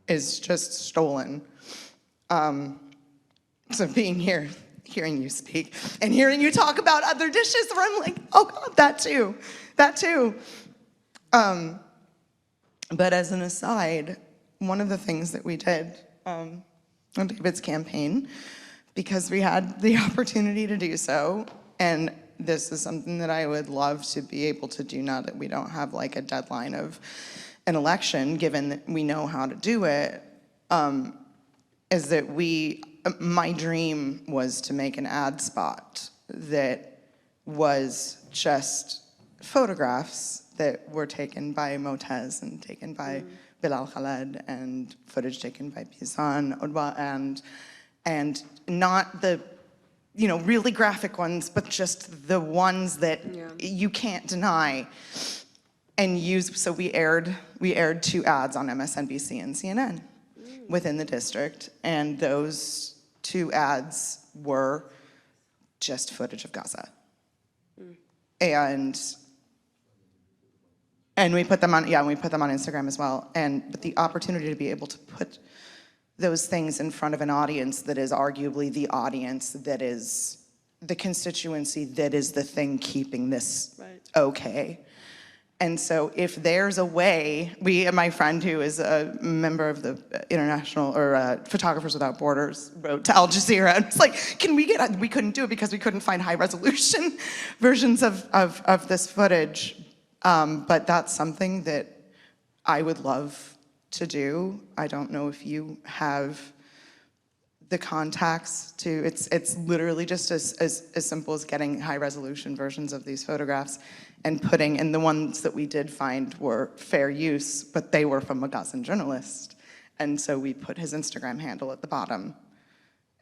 is just stolen. So being here, hearing you speak and hearing you talk about other dishes where I'm like, oh God, that too. But as an aside, one of the things that we did on David's campaign, because we had the opportunity to do so, and this is something that I would love to be able to do now that we don't have like a deadline of an election, given that we know how to do it, is that my dream was to make an ad spot that was just photographs that were taken by Motez and taken by Laila El-Haddad and footage taken by Pizan, Odwa, and not the really graphic ones, but just the ones that you can't deny. And so we aired 2 ads on MSNBC and CNN within the district, and those 2 ads were just footage of Gaza. And we put them on, we put them on Instagram as well. But the opportunity to be able to put those things in front of an audience that is arguably the audience that is the constituency that is the thing keeping this okay. And so if there's a way, my friend who is a member of the International, or Photographers Without Borders, wrote to Al Jazeera, and it's like, we couldn't do it because we couldn't find high resolution versions of this footage. But that's something that I would love to do. I don't know if you have the contacts to, it's literally just as simple as getting high resolution versions of these photographs and the ones that we did find were fair use, but they were from a Gazan journalist. And so we put his Instagram handle at the bottom.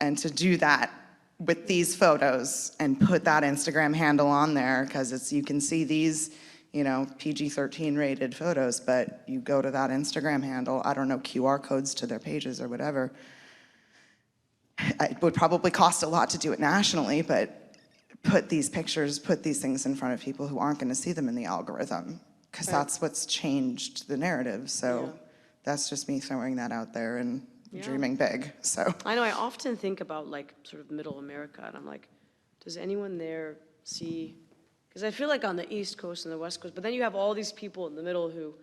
And to do that with these photos and put that Instagram handle on there, because you can see these, PG-13 rated photos, but you go to that Instagram handle, I don't know, QR codes to their pages or whatever. It would probably cost a lot to do it nationally, but put these things in front of people who aren't going to see them in the algorithm, because that's what's changed the narrative. So that's just me throwing that out there and dreaming big. So I know I often think about like sort of middle America, and I'm like, does anyone there see? Because I feel like on the East Coast and the West Coast, but then you have all these people in the middle who,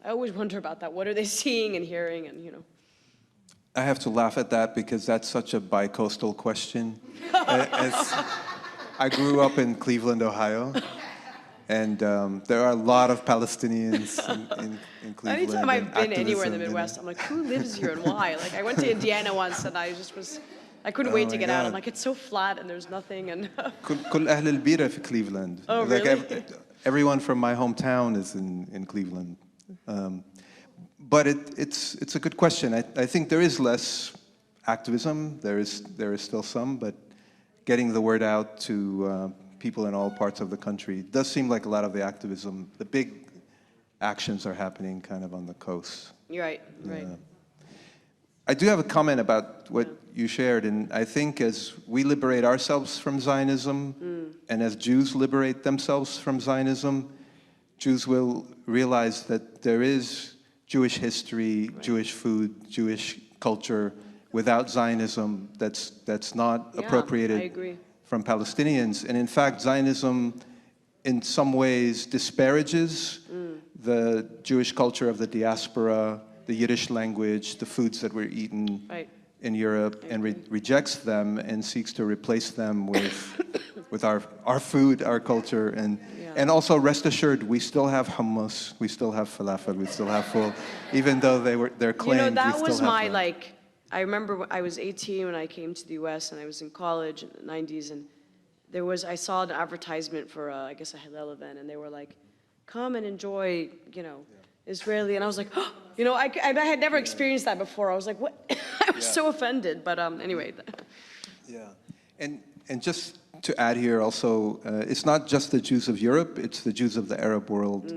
I always wonder about that. What are they seeing and hearing, and I have to laugh at that because that's such a bi-coastal question. I grew up in Cleveland, Ohio, and there are a lot of Palestinians in Cleveland. Anytime I've been anywhere in the activism, Midwest, I'm like, who lives here and why? Like, I went to Indiana once, and I couldn't wait to get out. I'm like, it's so flat and there's nothing. And كل أهل البيرة في Cleveland. Oh, really? Everyone from my hometown is in Cleveland. But it's a good question. I think there is less activism. There is still some, but getting the word out to people in all parts of the country does seem like a lot of the activism, the big actions are happening kind of on the coast. You're right, right. I do have a comment about what you shared, and I think as we liberate ourselves from Zionism, and as Jews liberate themselves from Zionism, Jews will realize that there is Jewish history, Jewish food, Jewish culture without Zionism that's not appropriated I agree. from Palestinians. And in fact, Zionism in some ways disparages the Jewish culture of the diaspora, the Yiddish language, the foods that were eaten in Europe, and rejects them and seeks to replace them with our food, our culture, and also rest assured, we still have hummus, we still have falafel, we still have full, even though they're claimed. That was my I remember when I was 18 when I came to the U.S. and I was in college in the 90s, and I saw an advertisement for I guess a Hillel event, and they were like, come and enjoy, Israeli, and I was like, I had never experienced that before. I was like, what? I was so offended, but anyway. Yeah, And just to add here also, it's not just the Jews of Europe, it's the Jews of the Arab world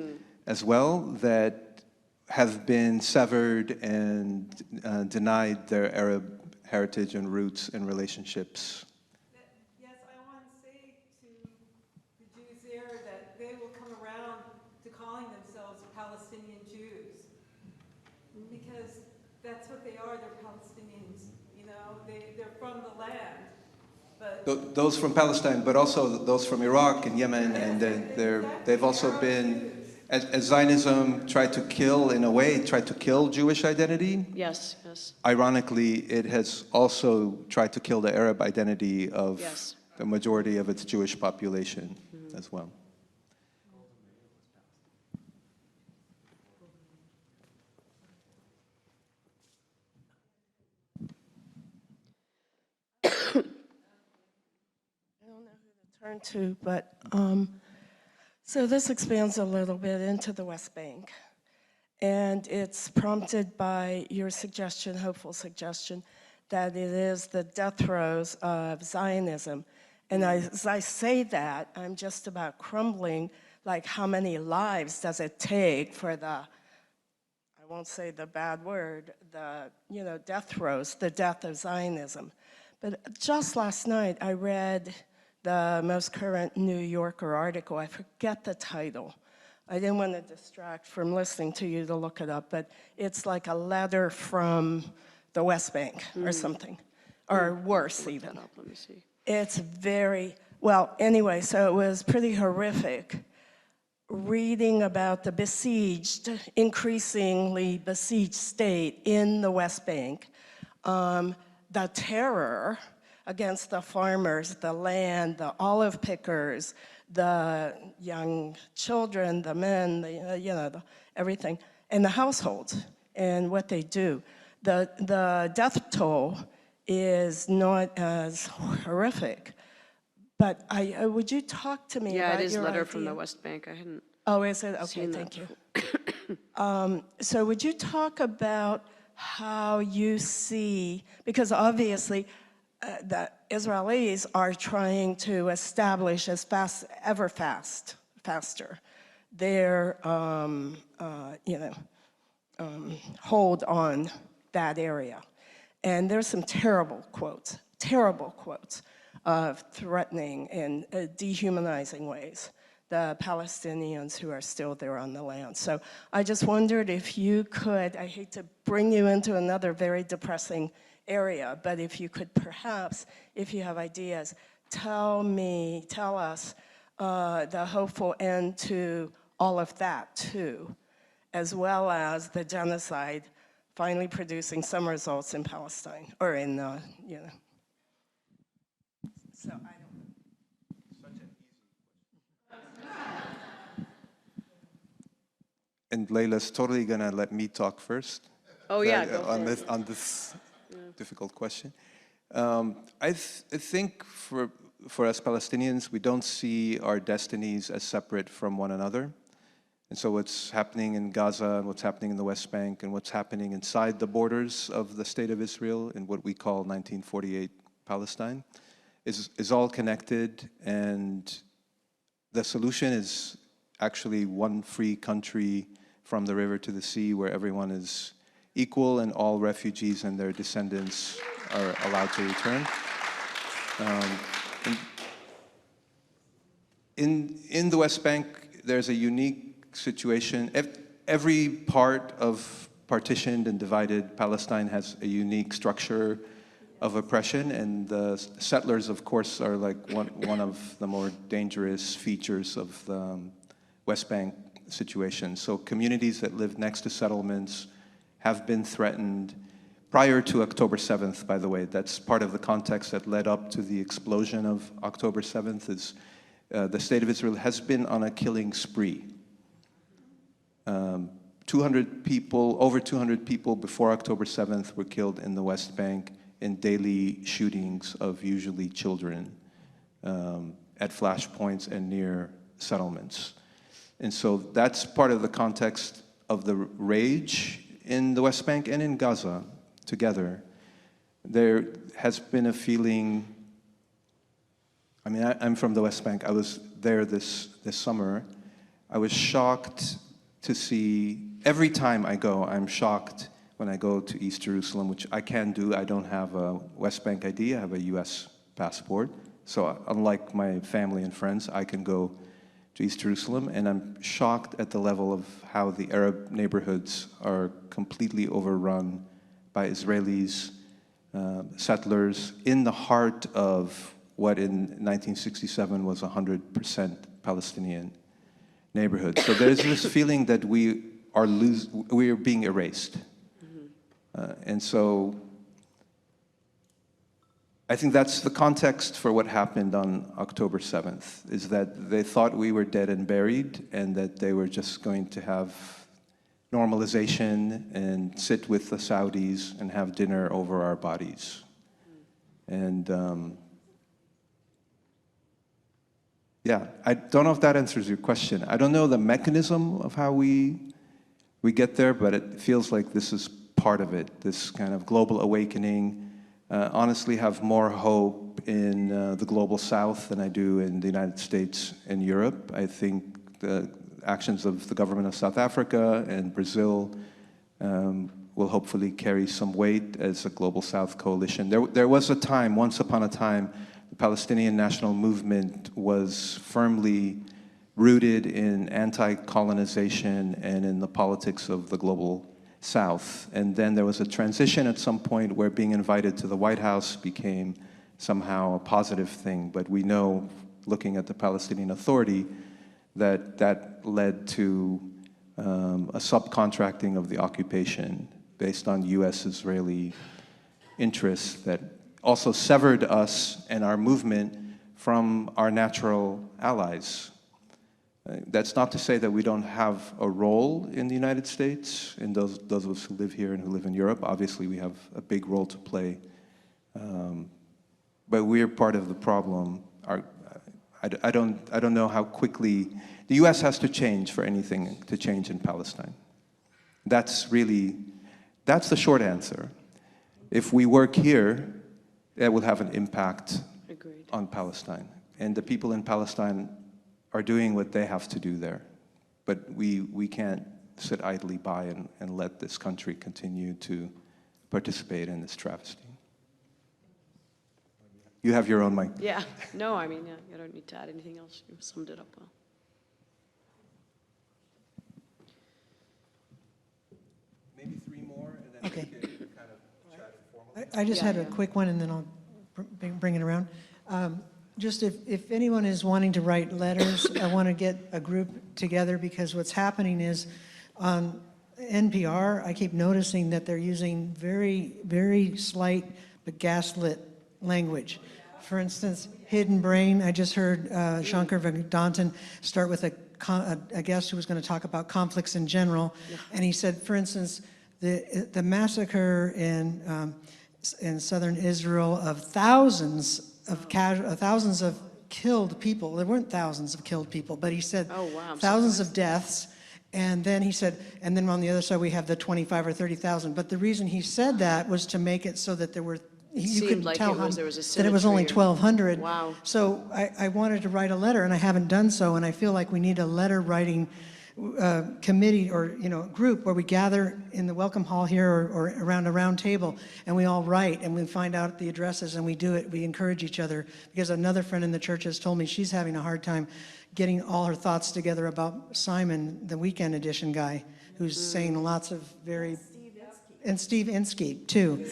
as well that have been severed and denied their Arab heritage and roots and relationships. Yes, I want to say to the Jews there that they will come around to calling themselves Palestinian Jews, because that's what they are. They're Palestinians. You know, they're from the land. But Those from Palestine, but also those from Iraq and Yemen, and they've also been, as Zionism tried to kill, in a way, tried to kill Jewish identity. Yes, yes. Ironically, it has also tried to kill the Arab identity of Yes. the majority of its Jewish population as well. Turn to, but so this expands a little bit into the West Bank, and it's prompted by your suggestion, hopeful suggestion, that it is the death throes of Zionism. And as I say that, I'm just about crumbling, like how many lives does it take for the, I won't say the bad word, the, you know, death throes, the death of Zionism. But just last night, I read the most current New Yorker article. I forget the title. I didn't want to distract from listening to you to look it up, but it's like a letter from the West Bank or something, or worse even. Look that up, let me see. It's very, well, anyway, so it was pretty horrific reading about the besieged, increasingly besieged state in the West Bank, the terror against the farmers, the land, the olive pickers, the young children, the men, the, you know, everything, and the households and what they do. The death toll is not as horrific, but would you talk to me Yeah, about it is your letter idea? from the West Bank. I hadn't Oh, is it? Okay, seen that thank you. So would you talk about how you see, because obviously the Israelis are trying to establish as fast, faster, their, you know, hold on that area. And there's some terrible quotes of threatening and dehumanizing ways the Palestinians who are still there on the land. So I just wondered if you could, I hate to bring you into another very depressing area, but if you could perhaps, if you have ideas, tell us the hopeful end to all of that too, as well as the genocide finally producing some results in Palestine, or in, you know. So I don't. And Layla's totally gonna let me talk first. Oh yeah, go on for this it. on this difficult question. I think for us Palestinians, we don't see our destinies as separate from one another. And so what's happening in Gaza and what's happening in the West Bank and what's happening inside the borders of the State of Israel in what we call 1948 Palestine is all connected, and the solution is actually one free country from the river to the sea where everyone is equal and all refugees and their descendants are allowed to return. In the West Bank, there's a unique situation. Every part of partitioned and divided Palestine has a unique structure of oppression, and the settlers, of course, are like one of the more dangerous features of the West Bank situation. So communities that live next to settlements have been threatened prior to October 7th, by the way. That's part of the context that led up to the explosion of October 7th is the State of Israel has been on a killing spree. 200 people, over 200 people before October 7th were killed in the West Bank in daily shootings of usually children at flashpoints and near settlements. And so that's part of the context of the rage in the West Bank and in Gaza together. There has been a feeling I mean, I'm from the West Bank. I was there this summer. I was shocked to see, every time I go, I'm shocked when I go to East Jerusalem, which I can do. I don't have a West Bank ID, I have a US passport. So unlike my family and friends, I can go to East Jerusalem, and I'm shocked at the level of how the Arab neighborhoods are completely overrun by Israelis, settlers, in the heart of what in 1967 was 100% Palestinian neighborhood. So there's this feeling that we are being erased. And so I think that's the context for what happened on October 7th, is that they thought we were dead and buried, and that they were just going to have normalization and sit with the Saudis and have dinner over our bodies. And yeah, I don't know if that answers your question. I don't know the mechanism of how we get there, but it feels like this is part of it, this kind of global awakening. Honestly, have more hope in the global South than I do in the United States and Europe. I think the actions of the government of South Africa and Brazil will hopefully carry some weight as a global South coalition. There was a time, once upon a time, the Palestinian national movement was firmly rooted in anti-colonization and in the politics of the global South. And then there was a transition at some point where being invited to the White House became somehow a positive thing. But we know, looking at the Palestinian Authority, that that led to a subcontracting of the occupation based on US-Israeli interests that also severed us and our movement from our natural allies. That's not to say that we don't have a role in the United States, and those of us who live here and who live in Europe. Obviously, we have a big role to play. But we're part of the problem. I don't know how quickly the US has to change for anything to change in Palestine. That's the short answer. If we work here, it will have an impact Agreed. on Palestine. And the people in Palestine are doing what they have to do there. But we can't sit idly by and let this country continue to participate in this travesty. You have your own mic. Yeah, no, I mean, yeah, you don't need to add anything else. You summed it up well. Maybe three more, and then Okay. we can kind of chat informally. I just Yeah, had a yeah. quick one, and then I'll bring it around. Just if anyone is wanting to write letters, I want to get a group together, because what's happening is on NPR, I keep noticing that they're using very, very slight but gaslit language. For instance, Hidden Brain, I just heard Shankar Vedantam start with a guest who was going to talk about conflicts in general, and he said, for instance, the massacre in southern Israel of thousands of killed people. There weren't thousands of killed people, but he said Oh, wow, I'm thousands of deaths. And then he said, and then on the other side we have the 25 or 30,000. But the reason he said that was to make it so that there were, you seemed couldn't like tell it was- there was a that it was only symmetry or- 1,200. Wow. So I wanted to write a letter, and I haven't done so, and I feel like we need a letter writing committee or group where we gather in the welcome hall here or around a round table, and we all write and we find out the addresses and we do it. We encourage each other, because another friend in the church has told me she's having a hard time getting all her thoughts together about Simon, the Weekend Edition guy, who's saying lots of very, and Steve Inskeep too.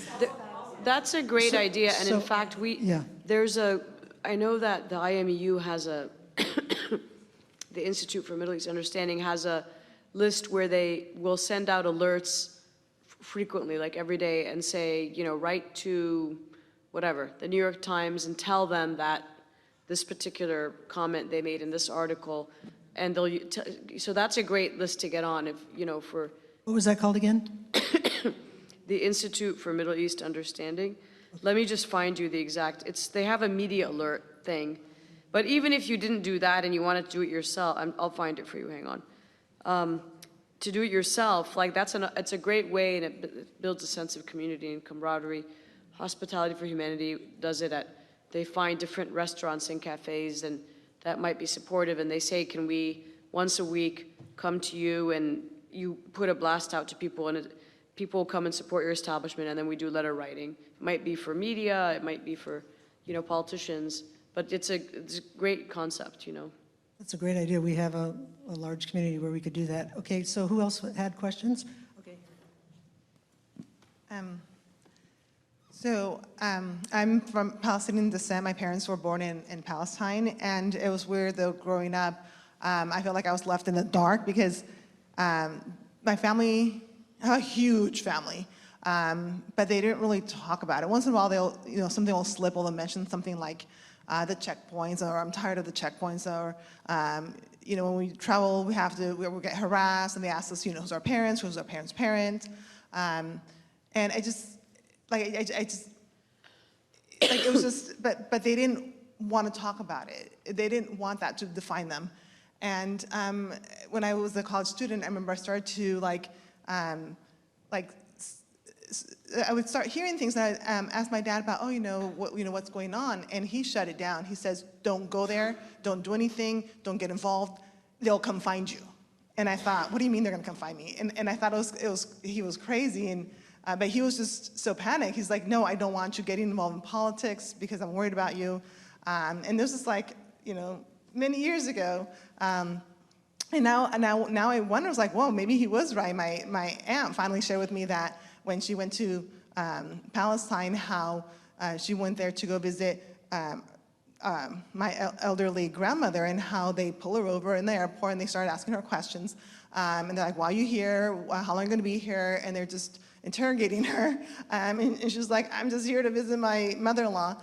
That's a great idea, and in so- fact, yeah. I know that the IMEU has the Institute for Middle East Understanding has a list where they will send out alerts frequently, like every day, and say, write to whatever, the New York Times, and tell them that this particular comment they made in this article, and so that's a great list to get on, if, for What was that called again? the Institute for Middle East Understanding. Let me just find you the exact, they have a media alert thing. But even if you didn't do that and you wanted to do it yourself, I'll find it for you, hang on. To do it yourself, like it's a great way, and it builds a sense of community and camaraderie. Hospitality for Humanity does it at they find different restaurants and cafes and that might be supportive, and they say, can we, once a week, come to you and you put a blast out to people, and people come and support your establishment, and then we do letter writing. It might be for media, it might be for, you know, politicians, but it's a great concept, you know. That's a great idea. We have a large community where we could do that. Okay, so who else had questions? Okay. I'm from Palestinian descent. My parents were born in Palestine, and it was weird though growing up. I felt like I was left in the dark because my family, I have a huge family, but they didn't really talk about it. Once in a while, they'll, you know, something will slip, or they'll mention something like the checkpoints, or I'm tired of the checkpoints, or you know, when we travel, we get harassed, and they ask us, you know, who's our parents, who's our parents' parent, and I just, like, I just, like, it was just, but they didn't want to talk about it. They didn't want that to define them. And when I was a college student, I remember I started to I would start hearing things, and I asked my dad about, oh, what's going on, and he shut it down. He says, don't go there, don't do anything, don't get involved. They'll come find you. And I thought, what do you mean they're going to come find me? And I thought he was crazy, and but he was just so panicked. He's like, no, I don't want you getting involved in politics because I'm worried about you. And this is like, you know, many years ago. And now I wonder, it's like, whoa, maybe he was right. My aunt finally shared with me that when she went to Palestine, how she went there to go visit my elderly grandmother, and how they pull her over in the airport and they started asking her questions. And they're like, why are you here? How long are you going to be here? And they're just interrogating her. And she's like, I'm just here to visit my mother-in-law.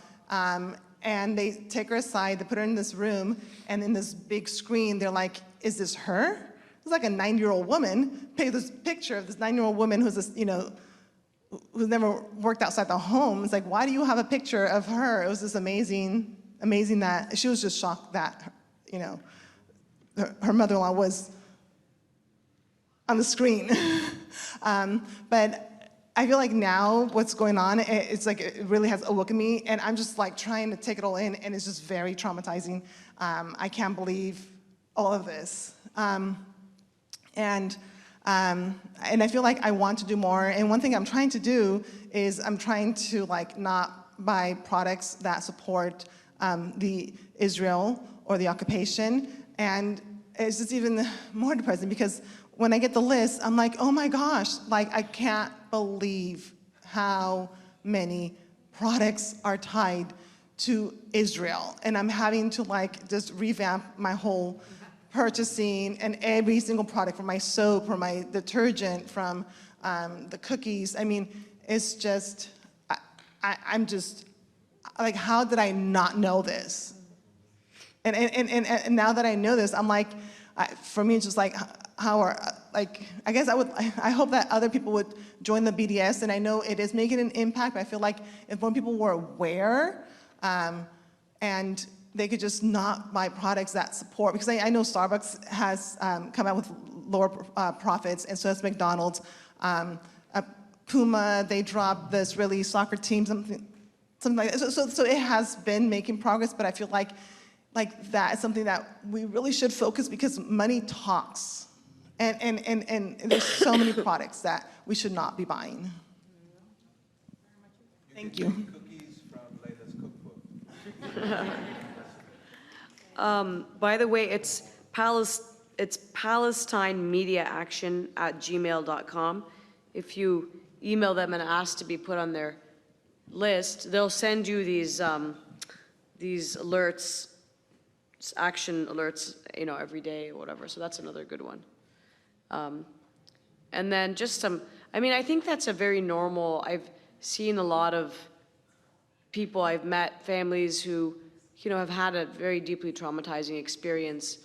And they take her aside, they put her in this room, and in this big screen, they're like, is this her? It's like a 9-year-old woman, paint this picture of this 9-year-old woman who's this, you know, who's never worked outside the home. It's like, why do you have a picture of her? It was just amazing that she was just shocked that, you know, her mother-in-law was on the screen. But I feel like now what's going on, it's like it really has awoken me, and I'm just like trying to take it all in, and it's just very traumatizing. I can't believe all of this. And I feel like I want to do more, and one thing I'm trying to do is I'm trying to like not buy products that support the Israel or the occupation, and it's just even more depressing because when I get the list, I'm like, oh my gosh, like I can't believe how many products are tied to Israel. And I'm having to like just revamp my whole purchasing, and every single product, from my soap, from my detergent, from the cookies. I mean, it's just, I'm just, like, how did I not know this? And now that I know this, I'm like, for me, it's just like, I guess I hope that other people would join the BDS, and I know it is making an impact, but I feel like if more people were aware, and they could just not buy products that support, because I know Starbucks has come out with lower profits, and so has McDonald's. Puma, they dropped the Israeli soccer team, something like that. So it has been making progress, but I feel like that is something that we really should focus, because money talks. And there's so many products that we should not be buying. Thank you. Cookies from Laila's cookbook. By the way, it's PalestineMediaAction@gmail.com. If you email them and ask to be put on their list, they'll send you these alerts, action alerts, you know, every day or whatever. So that's another good one. And then just I mean, I think that's a very normal, I've seen a lot of people, I've met families who, you know, have had a very deeply traumatizing experience,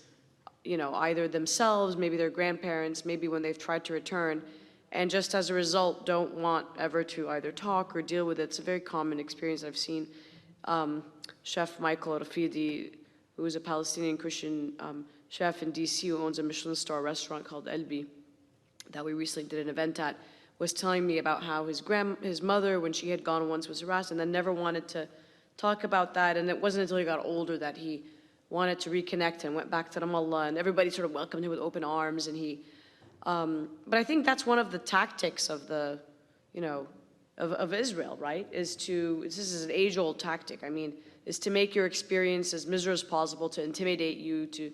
you know, either themselves, maybe their grandparents, maybe when they've tried to return, and just as a result don't want ever to either talk or deal with it. It's a very common experience I've seen. Chef Michael Rafidi, who is a Palestinian Christian chef in DC who owns a Michelin star restaurant called Elbi that we recently did an event at, was telling me about how his mother, when she had gone once, was harassed and then never wanted to talk about that. And it wasn't until he got older that he wanted to reconnect and went back to Ramallah, and everybody sort of welcomed him with open arms. And he, but I think that's one of the tactics of the, of Israel, right? This is an age-old tactic. I mean, is to make your experience as miserable as possible, to intimidate you, to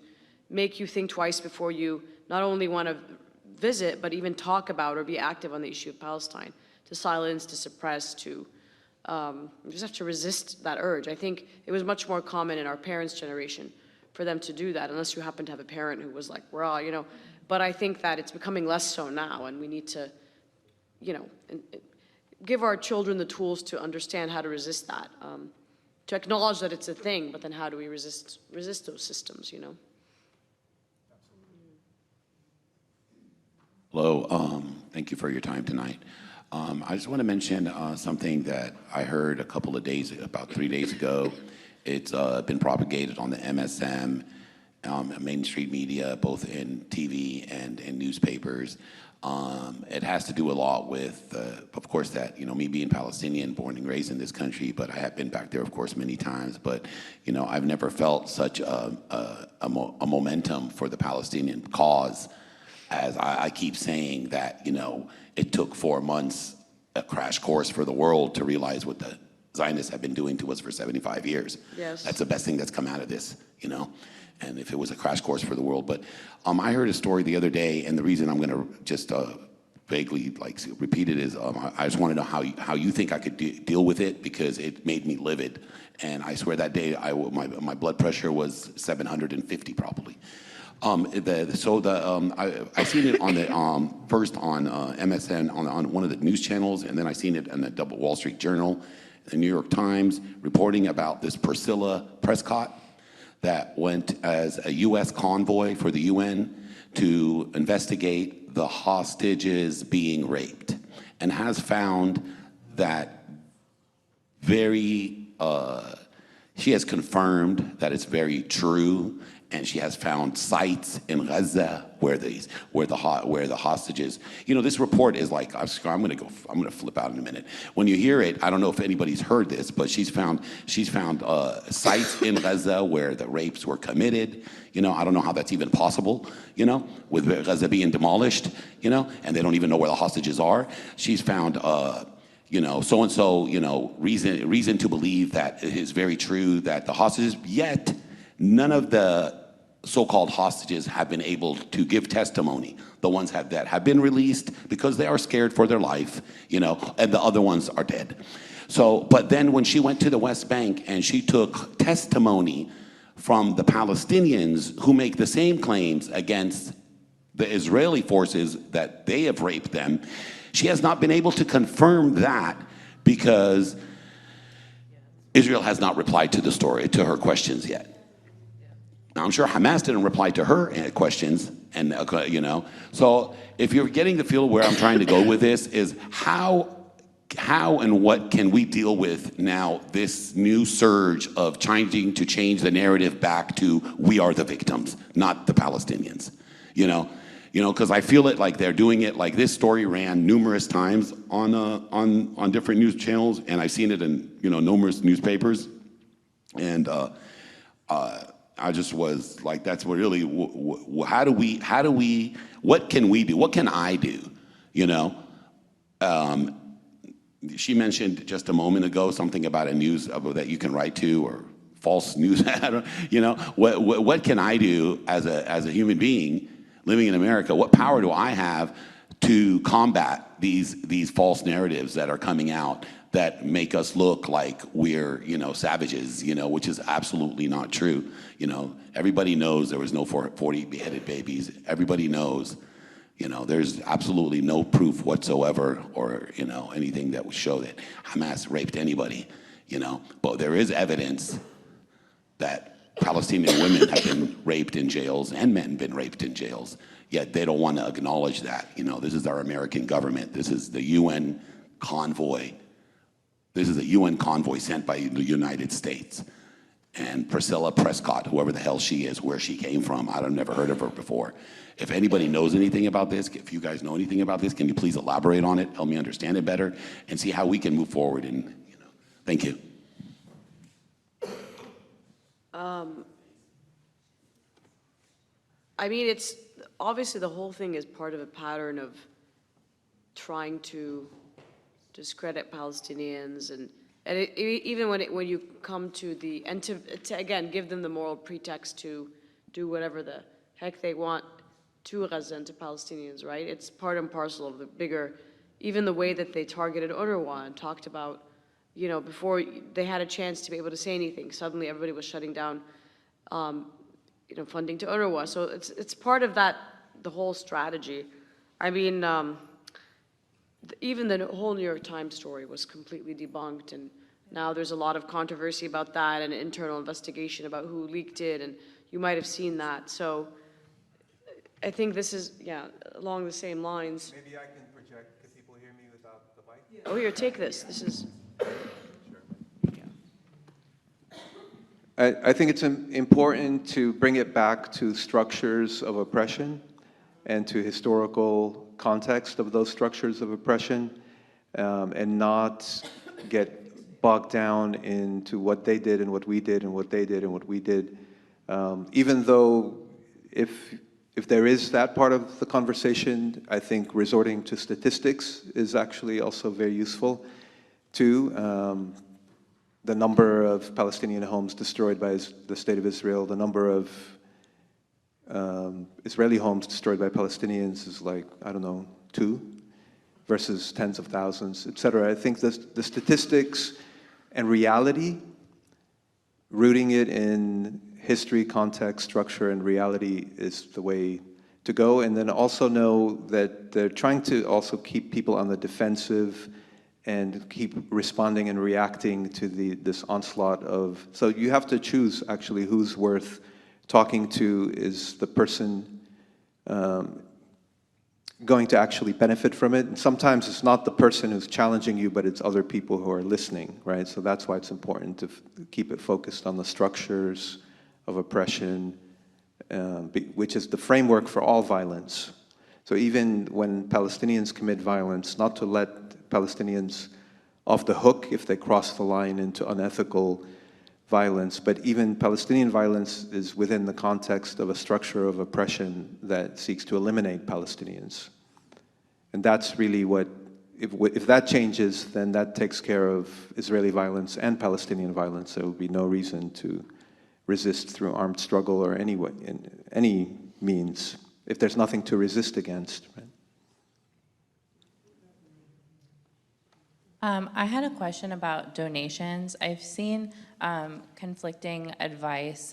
make you think twice before you not only want to visit, but even talk about or be active on the issue of Palestine, to silence, to suppress, to you just have to resist that urge. I think it was much more common in our parents' generation for them to do that, unless you happen to have a parent who was like, raw, But I think that it's becoming less so now, and we need to, give our children the tools to understand how to resist that, to acknowledge that it's a thing, but then how do we resist those systems, Hello, thank you for your time tonight. I just want to mention something that I heard about 3 days ago. It's been propagated on the MSM, mainstream media, both in TV and in newspapers. It has to do a lot with, of course, that, me being Palestinian, born and raised in this country, but I have been back there, of course, many times. But, I've never felt such a momentum for the Palestinian cause, as I keep saying that, it took 4 months, a crash course for the world to realize what the Zionists have been doing to us for 75 years. Yes. That's the best thing that's come out of this, and if it was a crash course for the world. But I heard a story the other day, and the reason I'm gonna just vaguely repeat it is I just wanna know how you think I could deal with it, because it made me livid. And I swear that day, my blood pressure was 750 probably. I seen it on the first on MSN on one of the news channels, and then I seen it in the Wall Street Journal, the New York Times, reporting about this Priscilla Prescott that went as a U.S. convoy for the UN to investigate the hostages being raped, and has found that she has confirmed that it's very true. And she has found sites in Gaza where the hostages. This report is like, I'm gonna flip out in a minute. When you hear it, I don't know if anybody's heard this, but she's found sites in Gaza where the rapes were committed. I don't know how that's even possible. With Gaza being demolished. And they don't even know where the hostages are. She's found. So and so. Reason to believe that it is very true that the hostages. Yet none of the so-called hostages have been able to give testimony. The ones that have been released because they are scared for their life, and the other ones are dead. So, but then when she went to the West Bank and she took testimony from the Palestinians who make the same claims against the Israeli forces that they have raped them, she has not been able to confirm that because Israel has not replied to her questions yet. Now, I'm sure Hamas didn't reply to her questions, and So if you're getting the feel where I'm trying to go with this is how and what can we deal with now this new surge of trying to change the narrative back to we are the victims, not the Palestinians, because I feel it like they're doing it. Like this story ran numerous times on different news channels, and I've seen it in numerous newspapers, and I just was like, that's what really. How do we? What can we do? What can I do? She mentioned just a moment ago something about a news that you can write to or false news. What can I do as a human being living in America? What power do I have to combat these false narratives that are coming out that make us look like we're savages, which is absolutely not true. Everybody knows there was no 40 beheaded babies. Everybody knows, there's absolutely no proof whatsoever or anything that would show that Hamas raped anybody. But there is evidence that Palestinian women have been raped in jails and men been raped in jails. Yet they don't want to acknowledge that. This is our American government. This is the UN convoy. This is a UN convoy sent by the United States. And Priscilla Prescott, whoever the hell she is, where she came from, I've never heard of her before. If anybody knows anything about this, if you guys know anything about this, can you please elaborate on it, help me understand it better, and see how we can move forward? And thank you. I mean, it's, obviously the whole thing is part of a pattern of trying to discredit Palestinians and even when you come to the, and to again, give them the moral pretext to do whatever the heck they want to Gaza and to Palestinians, right? It's part and parcel of the bigger, even the way that they targeted UNRWA and talked about, you know, before they had a chance to be able to say anything, suddenly everybody was shutting down, you know, funding to UNRWA. So it's part of that, the whole strategy. I mean, even the whole New York Times story was completely debunked, and now there's a lot of controversy about that and internal investigation about who leaked it, and you might have seen that. So I think this is, yeah, along the same lines. Maybe I can project. Can people hear me without the mic? Oh, here, take this. This is, I think it's important to bring it back to structures of oppression and to historical context of those structures of oppression, and not get bogged down into what they did and what we did and what they did and what we did. Even though if there is that part of the conversation, I think resorting to statistics is actually also very useful too. The number of Palestinian homes destroyed by the State of Israel, the number of Israeli homes destroyed by Palestinians is like, I don't know, 2 versus tens of thousands, et cetera. I think the statistics and reality, rooting it in history, context, structure, and reality is the way to go. And then also know that they're trying to also keep people on the defensive and keep responding and reacting to this onslaught of, so you have to choose actually who's worth talking to. Is the person going to actually benefit from it? And sometimes it's not the person who's challenging you, but it's other people who are listening, right? So that's why it's important to keep it focused on the structures of oppression, which is the framework for all violence. So even when Palestinians commit violence, not to let Palestinians off the hook if they cross the line into unethical violence, but even Palestinian violence is within the context of a structure of oppression that seeks to eliminate Palestinians. And that's really what, if that changes, then that takes care of Israeli violence and Palestinian violence. There will be no reason to resist through armed struggle or any way, in any means, if there's nothing to resist against. Right? I had a question about donations. I've seen conflicting advice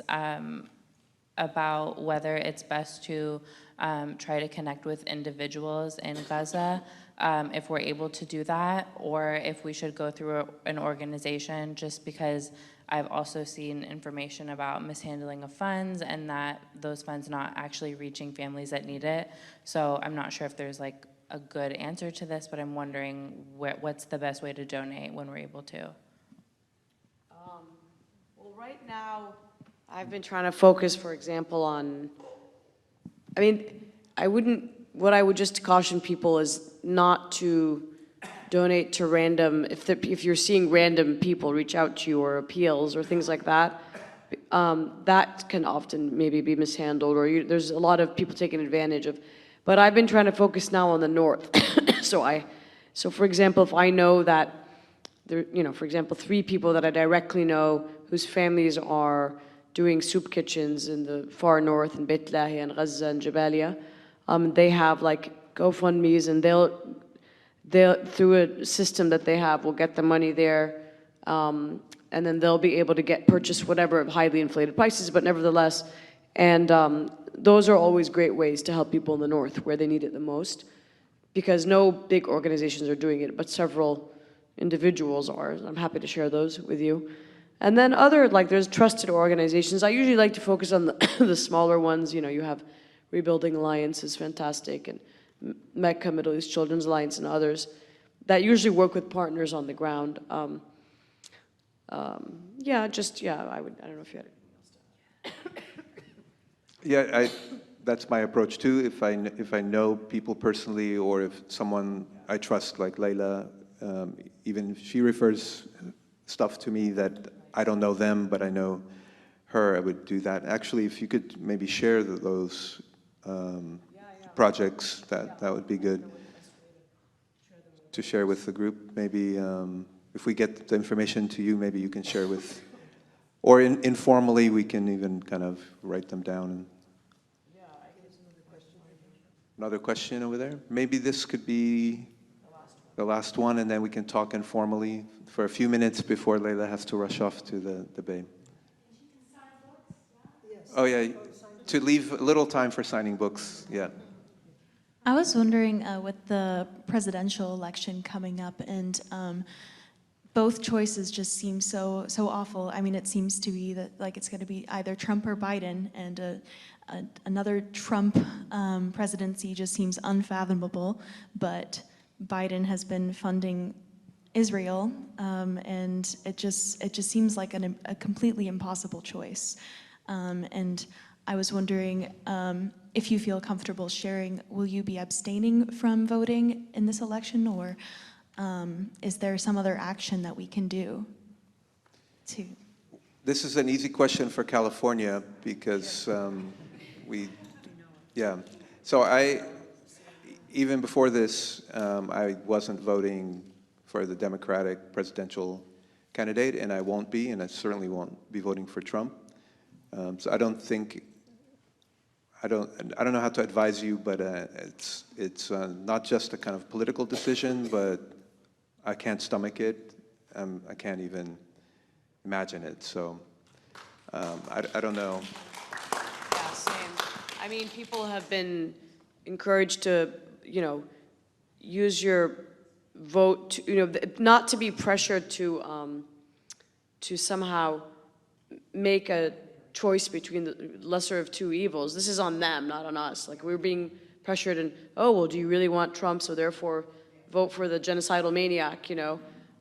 about whether it's best to try to connect with individuals in Gaza, if we're able to do that, or if we should go through an organization, just because I've also seen information about mishandling of funds and that those funds not actually reaching families that need it. So I'm not sure if there's like a good answer to this, but I'm wondering what's the best way to donate when we're able to? well, right now, I've been trying to focus, for example, on, I mean, what I would just caution people is not to donate to random, if you're seeing random people reach out to you or appeals or things like that, that can often maybe be mishandled, or there's a lot of people taking advantage of. But I've been trying to focus now on the north. So for example, if I know that there, for example, 3 people that I directly know whose families are doing soup kitchens in the far north, in Beit Lahi and Gaza and Jabalia, they have like GoFundMes, and they'll through a system that they have, will get the money there, and then they'll be able to purchase whatever highly inflated prices, but nevertheless, and those are always great ways to help people in the north where they need it the most, because no big organizations are doing it, but several individuals are. I'm happy to share those with you. And then there's trusted organizations. I usually like to focus on the smaller ones. You have Rebuilding Alliance is fantastic, and Mecca, Middle East Children's Alliance, and others that usually work with partners on the ground. I don't know if you had anything else to. Yeah, that's my approach too. If I know people personally, or if someone I trust, like Laila, even if she refers stuff to me that I don't know them, but I know her, I would do that. Actually, if you could maybe share those projects, that would be good to share with the group. Maybe if we get the information to you, maybe you can share with, or informally, we can even kind of write them down. Another question over there? Maybe this could be the last one, and then we can talk informally for a few minutes before Laila has to rush off to the debate. Oh yeah, to leave a little time for signing books, yeah. I was wondering, with the presidential election coming up, and both choices just seem so awful. I mean, it seems to be that like it's going to be either Trump or Biden, and another Trump presidency just seems unfathomable. But Biden has been funding Israel, and it just seems like a completely impossible choice. And I was wondering if you feel comfortable sharing, will you be abstaining from voting in this election, or is there some other action that we can do to? This is an easy question for California because So even before this, I wasn't voting for the Democratic presidential candidate, and I won't be, and I certainly won't be voting for Trump. So I don't think, I don't know how to advise you, but it's not just a kind of political decision, but I can't stomach it. I can't even imagine it. So I don't know. Yeah, same. I mean, people have been encouraged to, use your vote to, not to be pressured to somehow make a choice between the lesser of two evils. This is on them, not on us. Like, we're being pressured and, oh, well, do you really want Trump, so therefore vote for the genocidal maniac,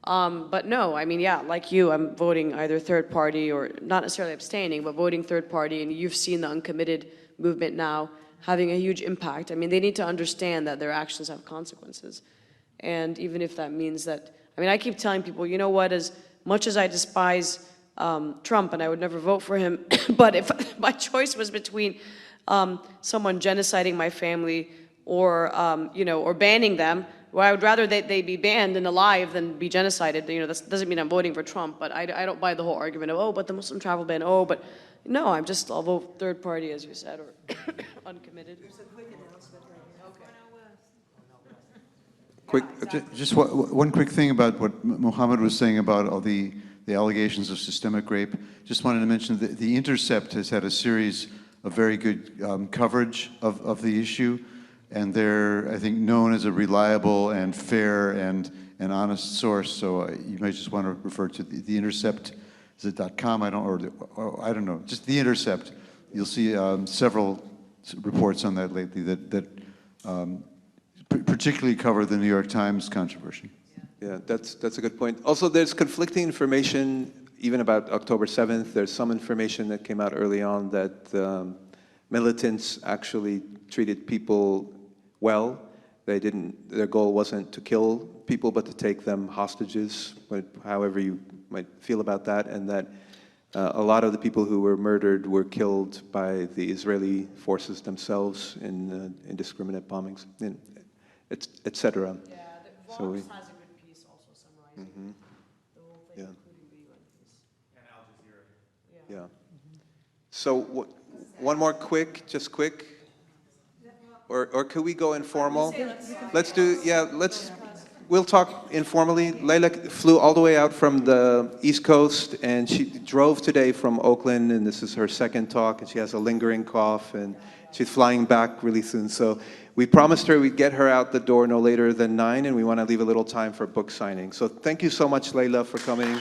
But no, I mean, yeah, like you, I'm voting either third party, or not necessarily abstaining, but voting third party, and you've seen the uncommitted movement now having a huge impact. I mean, they need to understand that their actions have consequences. And even if that means that, I mean, I keep telling people, you know what, as much as I despise Trump, and I would never vote for him, but if my choice was between someone genociding my family or, or banning them, well, I would rather they be banned and alive than be genocided. That doesn't mean I'm voting for Trump, but I don't buy the whole argument of, oh, but the Muslim travel ban, oh, but no, I'll vote third party, as you said, or uncommitted. There's a quick announcement right here. Okay. Just one quick thing about what Mohammed was saying about all the allegations of systemic rape. Just wanted to mention that The Intercept has had a series of very good coverage of the issue, and they're, I think, known as a reliable and fair and honest source. So you might just want to refer to The Intercept. Is it .com? I don't know. Just The Intercept. You'll see several reports on that lately that particularly cover the New York Times controversy. Yeah, that's a good point. Also, there's conflicting information even about October 7th. There's some information that came out early on that militants actually treated people well. Their goal wasn't to kill people, but to take them hostages, however you might feel about that, and that a lot of the people who were murdered were killed by the Israeli forces themselves in indiscriminate bombings, etc. Yeah, the Vox has a good piece also summarizing the whole thing, including the UN piece. And Al Jazeera. Yeah. So one more quick. Or could we go informal? We'll talk informally. Laila flew all the way out from the East Coast, and she drove today from Oakland, and this is her second talk, and she has a lingering cough, and she's flying back really soon. So we promised her we'd get her out the door no later than 9, and we want to leave a little time for book signing. So thank you so much, Laila, for coming.